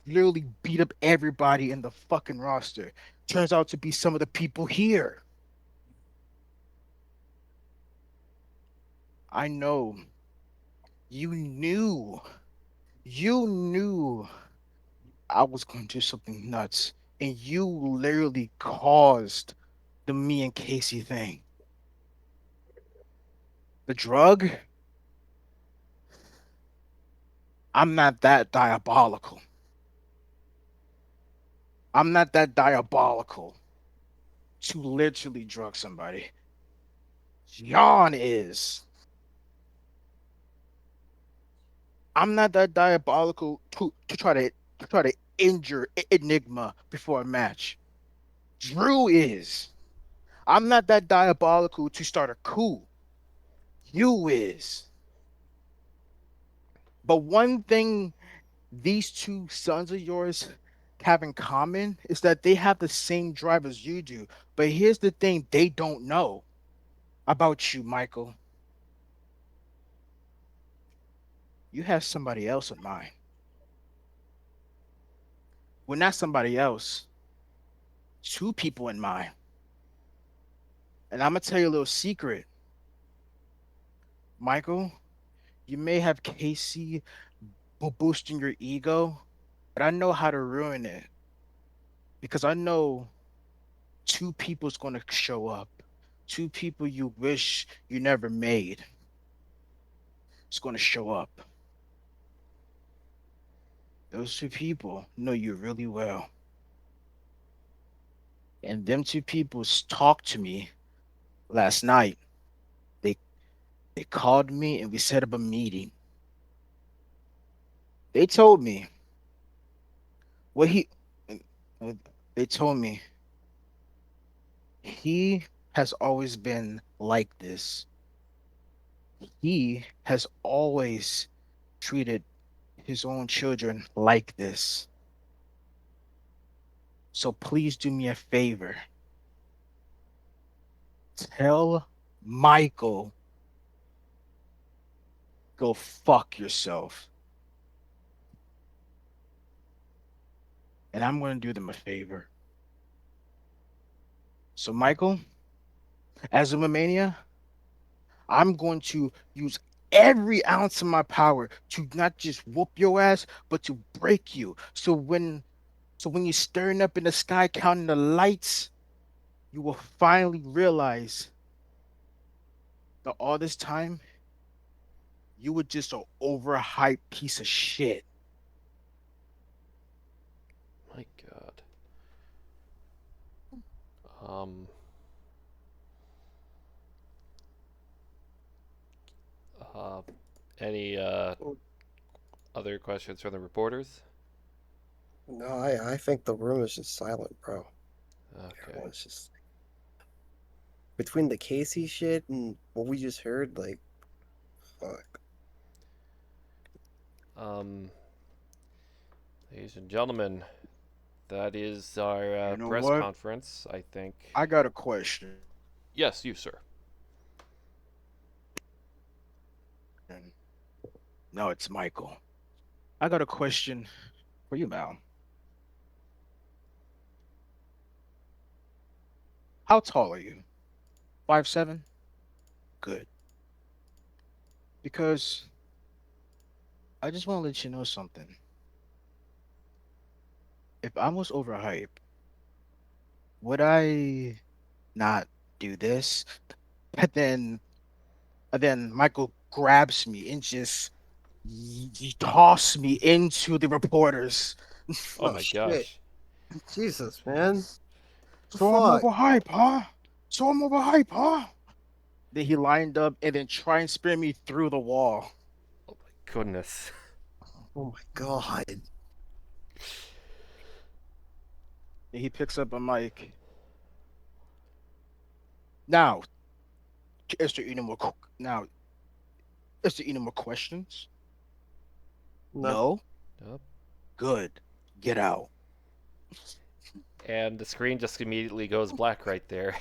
literally beat up everybody in the fucking roster. Turns out to be some of the people here. I know. You knew. You knew I was going to do something nuts. And you literally caused the me and Casey thing. The drug? I'm not that diabolical. I'm not that diabolical to literally drug somebody. John is. I'm not that diabolical to try to injure Enigma before a match. Drew is. I'm not that diabolical to start a coup. You is. But one thing these two sons of yours have in common is that they have the same drive as you do. But here's the thing they don't know about you, Michael. You have somebody else in mind. Well, not somebody else, two people in mind. And I'm going to tell you a little secret. Michael, you may have Casey boosting your ego, but I know how to ruin it because I know two people's going to show up. Two people you wish you never made. It's going to show up. Those two people know you really well. And them two people talked to me last night. They they called me and we set up a meeting. They told me what he uh, they told me he has always been like this. He has always treated his own children like this. So please do me a favor. Tell Michael, go fuck yourself. And I'm going to do them a favor. So, Michael, as a Mania, I'm going to use every ounce of my power to not just whoop your ass, but to break you. So when So when you're staring up in the sky counting the lights, you will finally realize that all this time you were just an overhyped piece of shit. My God. Um. Uh, any other questions from the reporters? No, I think the room is just silent, bro. Okay. Everyone's just between the Casey shit and what we just heard, like, fuck. Ladies and gentlemen, that is our You know press what? conference, I think. I got a question. Yes, you, sir. No, it's Michael. I got a question for you, Mal. How tall are you? 5'7"? Good. Because I just want to let you know something. If I was overhyped, would I not do this? But then Michael grabs me and just he toss me into the reporters. Oh Oh my shit. gosh. Jesus, man. The So I'm fuck? overhyped, huh? So I'm overhyped, huh? Then he lined up and then try and spear me through the wall. Oh my goodness. Oh my god. And he picks up a mic. Now, is there any more? Now, is there any more questions? No. No. Nope. Good. Get out. And the screen just immediately goes black right there.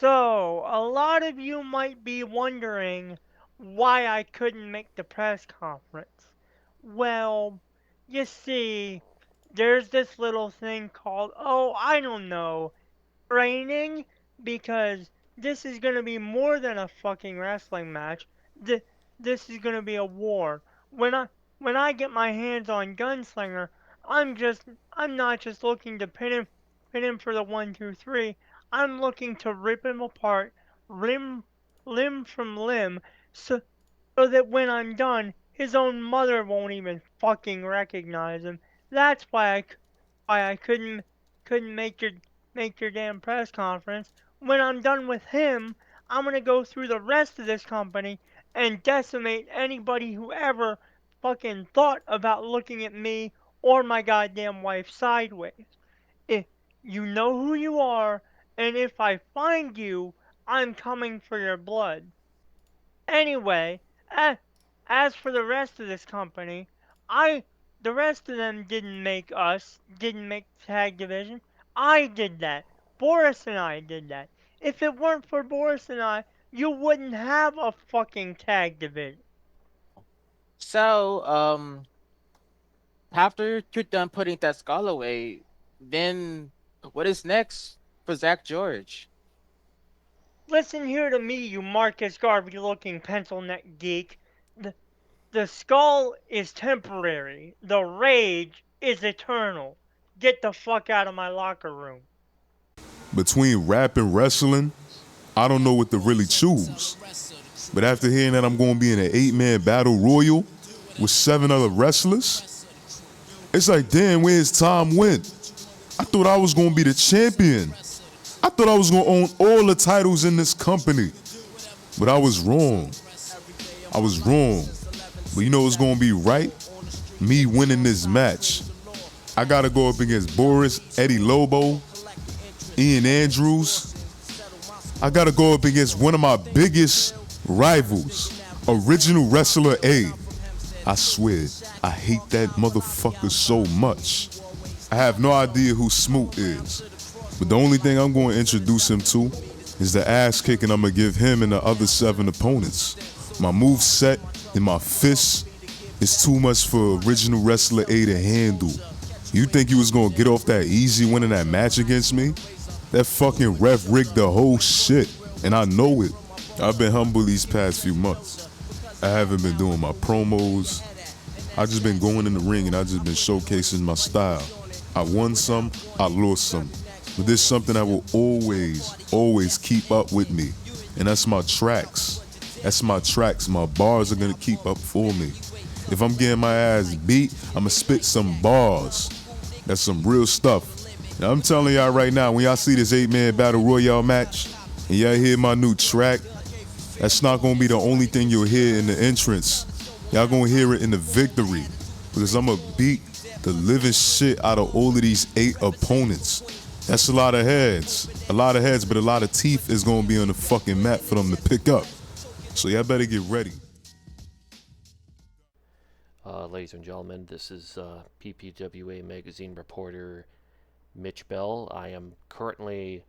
So, a lot of you might be wondering why I couldn't make the press conference. Well, you see, there's this little thing called, oh, I don't know, training, because this is gonna be more than a fucking wrestling match. Th- this is gonna be a war. When I when I get my hands on Gunslinger, I'm not just looking to pin him for the 1, 2, 3. I'm looking to rip him apart, limb limb from limb, so that when I'm done, his own mother won't even fucking recognize him. That's why I couldn't make your damn press conference. When I'm done with him, I'm gonna go through the rest of this company and decimate anybody who ever fucking thought about looking at me or my goddamn wife sideways. If you know who you are, and if I find you, I'm coming for your blood. Anyway, as for the rest of this company, I the rest of them didn't make tag division. I did that. Boris and I did that. If it weren't for Boris and I, you wouldn't have a fucking tag division. So, after you're done putting that skull away, then what is next for Zach George? Listen here to me, you Marcus Garvey looking pencil neck geek. The, the skull is temporary. The rage is eternal. Get the fuck out of my locker room. Between rap and wrestling, I don't know what to really choose. But after hearing that I'm going to be in an 8-man battle royal with 7 other wrestlers, it's like, damn, where's Tom went? I thought I was going to be the champion. I thought I was going to own all the titles in this company. But I was wrong. I was wrong. But you know what's going to be right? Me winning this match. I got to go up against Boris, Eddie Lobo, Ian Andrews. I got to go up against one of my biggest rivals, Original Wrestler A. I swear, I hate that motherfucker so much. I have no idea who Smoot is. But the only thing I'm going to introduce him to is the ass kicking I'm going to give him and the other 7 opponents. My move set and my fists is too much for Original Wrestler A to handle. You think you was going to get off that easy winning that match against me? That fucking ref rigged the whole shit, and I know it. I've been humble these past few months. I haven't been doing my promos. I just been going in the ring and I just been showcasing my style. I won some, I lost some. But there's something that will always keep up with me. And that's my tracks. That's my tracks. My bars are gonna keep up for me. If I'm getting my ass beat, I'ma spit some bars. That's some real stuff. Now I'm telling y'all right now, when y'all see this 8-man battle royale match, and y'all hear my new track, that's not gonna be the only thing you'll hear in the entrance. Y'all gonna hear it in the victory. Because I'ma beat the living shit out of all of these 8 opponents. That's a lot of heads. A lot of heads, but a lot of teeth is gonna be on the fucking mat for them to pick up. So y'all better get ready. Ladies and gentlemen, this is PPWA magazine reporter Mitch Bell. I am currently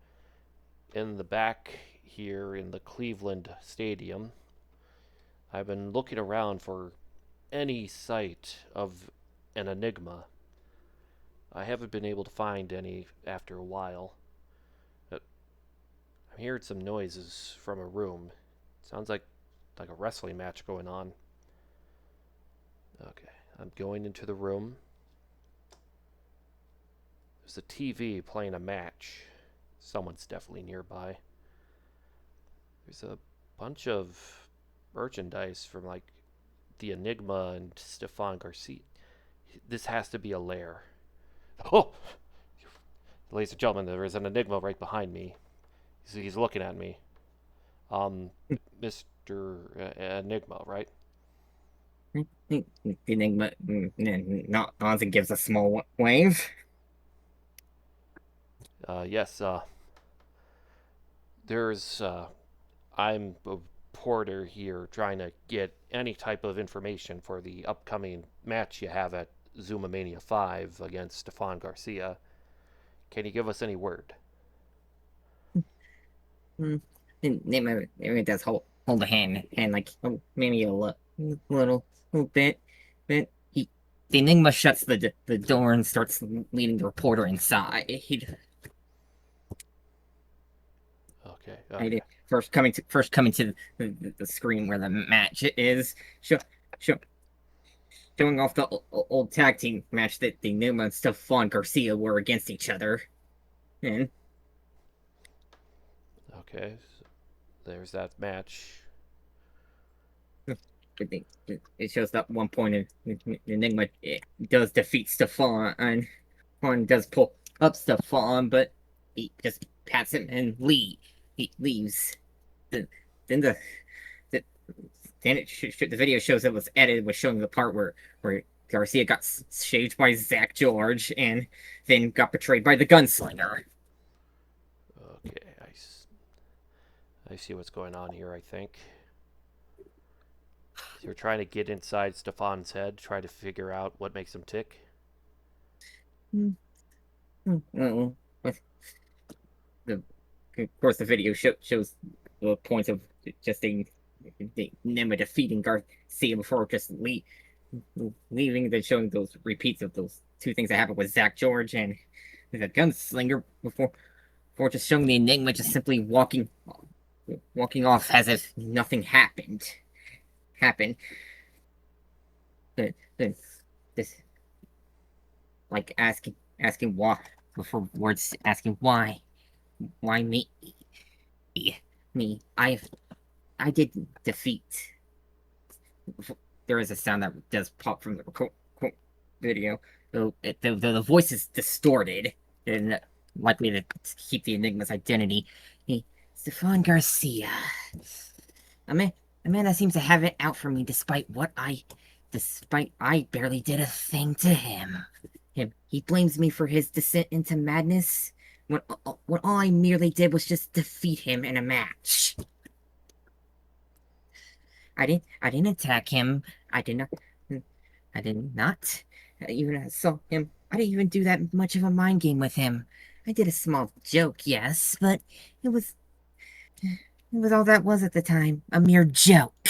in the back here in the Cleveland Stadium. I've been looking around for any sight of an enigma. I haven't been able to find any after a while. I'm hearing some noises from a room. Sounds like a wrestling match going on. Okay, I'm going into the room. There's a TV playing a match. Someone's definitely nearby. There's a bunch of merchandise from like the Enigma and Stefan Garcia. This has to be a lair. Oh! Ladies and gentlemen, there is an Enigma right behind me. He's looking at me. Mr. Enigma, right? The Enigma nods and gives a small wave. Yes, there's, I'm a reporter here trying to get any type of information for the upcoming match you have at Zoom-A-Mania 5 against Stefan Garcia. Can you give us any word? It does hold a hand like maybe a little bit. The Enigma shuts the door and starts leading the reporter inside. Okay. First coming to the screen where the match is, showing off the old tag team match that the Enigma and Stefan Garcia were against each other. And okay, so there's that match. it shows that one point Enigma does defeat Stefan, and does pull up Stefan, but he just pats him and he leaves. Then the video shows it was edited, was showing the part where Garcia got shaved by Zach George and then got betrayed by the gunslinger. Okay, I see what's going on here, I think. So you're trying to get inside Stefan's head, try to figure out what makes him tick? Well, of course, the video shows the points of just the Enigma defeating Garcia before just leaving, then showing those repeats of those 2 things that happened with Zach George and the gunslinger before just showing the Enigma just simply walking off as if nothing happened. This like asking why before words, asking why me. I did defeat. There is a sound that does pop from the video. The voice is distorted and likely to keep the Enigma's identity. Stefan Garcia, a man that seems to have it out for me despite I barely did a thing to him. He blames me for his descent into madness when all I merely did was just defeat him in a match. I didn't attack him. I did not even saw him. I didn't even do that much of a mind game with him. I did a small joke, yes, but it was all that was at the time, a mere joke.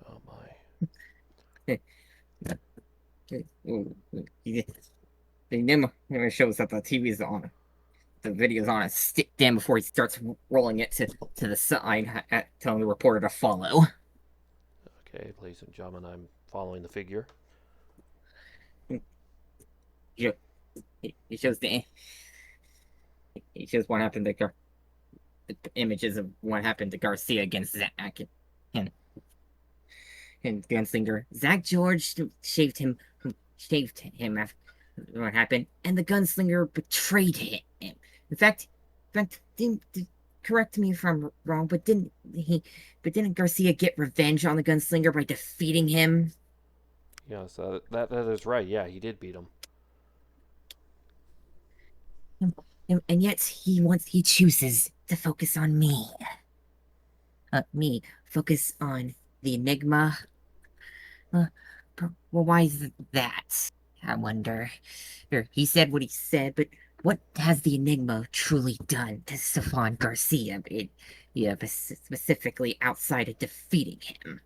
Oh my. The Enigma shows that the TV is on. The video's on a stick down before he starts rolling it to the side, telling the reporter to follow. Okay, ladies and gentlemen, I'm following the figure. It shows what happened to the images of what happened to Garcia against Zach and Gunslinger. Zach George shaved him after what happened, and the Gunslinger betrayed him. In fact, correct me if I'm wrong, but didn't Garcia get revenge on the Gunslinger by defeating him? Yes, that is right. Yeah, he did beat him. And yet he chooses to focus on me. Focus on the Enigma. Well, why is that? I wonder. He said what he said, but what has the Enigma truly done to Stefan Garcia? Specifically outside of defeating him.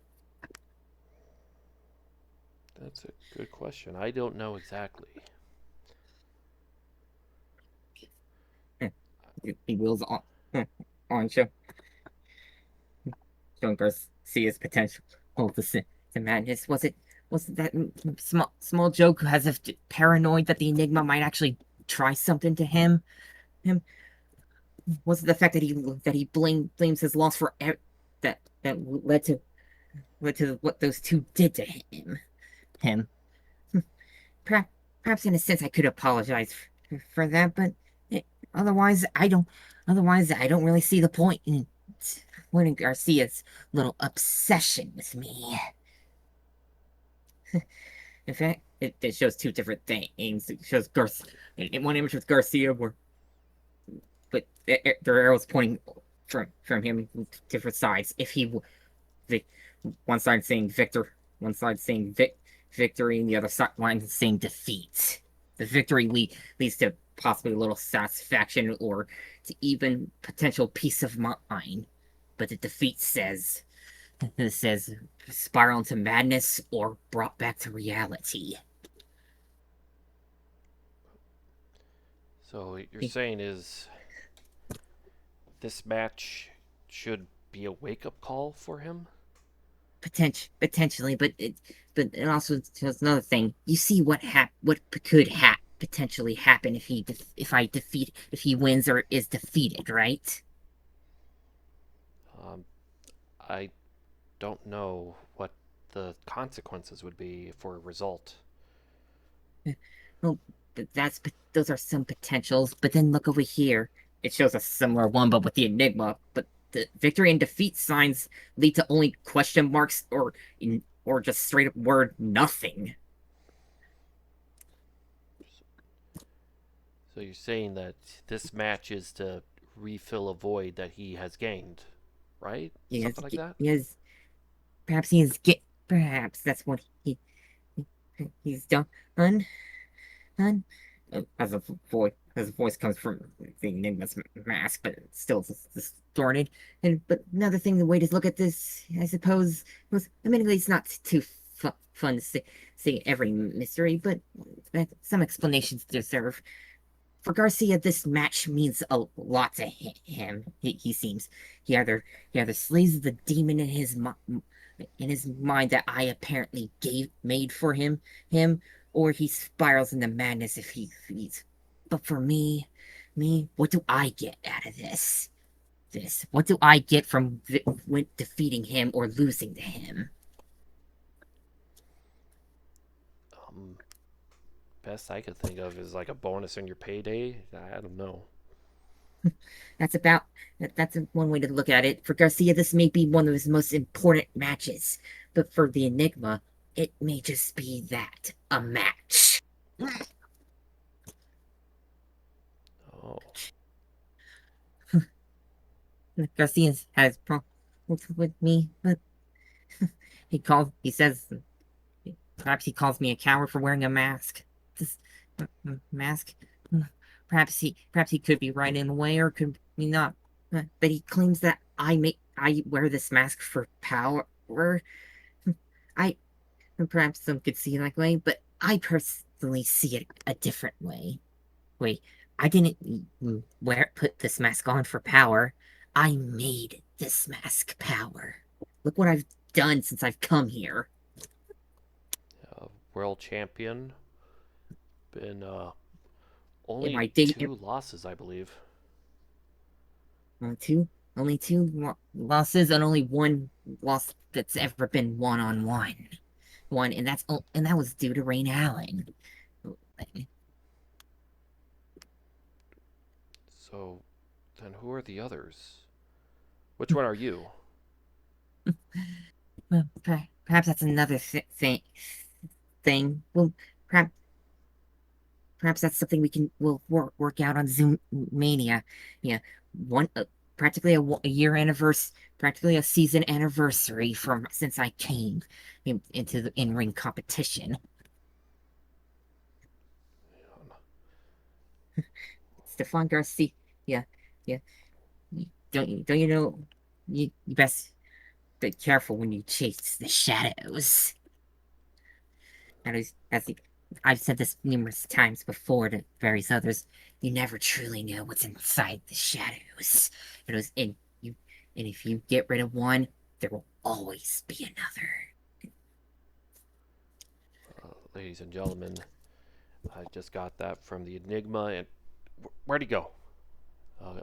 That's a good question. I don't know exactly. He wills on show. Showing Garcia's potential to madness. Was it that small joke as if paranoid that the Enigma might actually try something to him? Was it the fact that he blames his loss for that led to what those two did to him? Perhaps in a sense I could apologize for that, but otherwise I don't really see the point in Garcia's little obsession with me. In fact, it shows two different things. It shows in one image with Garcia, but their arrows pointing from him to different sides. If one side saying victory, and the other side saying defeat. The victory leads to possibly a little satisfaction or to even potential peace of mind, but the defeat says spiral into madness or brought back to reality. So what you're saying is this match should be a wake-up call for him? Potentially, but it also shows another thing. You see what could potentially happen if he wins or is defeated, right? I don't know what the consequences would be for a result. Well, those are some potentials, but then look over here. It shows a similar one, but with the Enigma. But the victory and defeat signs lead to only question marks or just straight up word nothing. So you're saying that this match is to refill a void that he has gained, right? Yes, Something like that? yes. Perhaps that's what he's done. As a voice comes from the Enigma's mask, but it's still distorted. But another thing, the way to look at this, I suppose, was admittedly it's not too fun to see every mystery, but some explanations deserve. For Garcia, this match means a lot to him. He seems he either slays the demon in his mind that I apparently made for him, or he spirals into madness if he feeds. But for me, what do I get out of this? What do I get from defeating him or losing to him? Best I could think of is like a bonus in your payday. I don't know. That's one way to look at it. For Garcia, this may be one of his most important matches, but for the Enigma, it may just be that, a match. Oh. Garcia has problems with me, but he says perhaps he calls me a coward for wearing a mask. This mask. Perhaps he could be right in a way, or could be not. But he claims that I wear this mask for power. Perhaps some could see it that way, but I personally see it a different way. Wait, I didn't put this mask on for power. I made this mask power. Look what I've done since I've come here. World champion. Been Am only I dating 2 losses, I believe. only two losses and only one loss that's ever been one-on-one. And that was due to Rain Allen. So, then who are the others? Which one are you? Well, perhaps that's another thing. Well, perhaps that's something we'll work out on Zoom-Mania. Yeah, one practically a year anniversary, practically a season anniversary from since I came into the in-ring competition. Stefan Garcia, yeah, yeah. Don't you know? You best be careful when you chase the shadows. I've said this numerous times before to various others. You never truly know what's inside the shadows. And if you get rid of one, there will always be another. Ladies and gentlemen, I just got that from the Enigma, and where'd he go?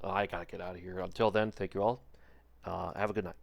I gotta get out of here. Until then, thank you all. Have a good night.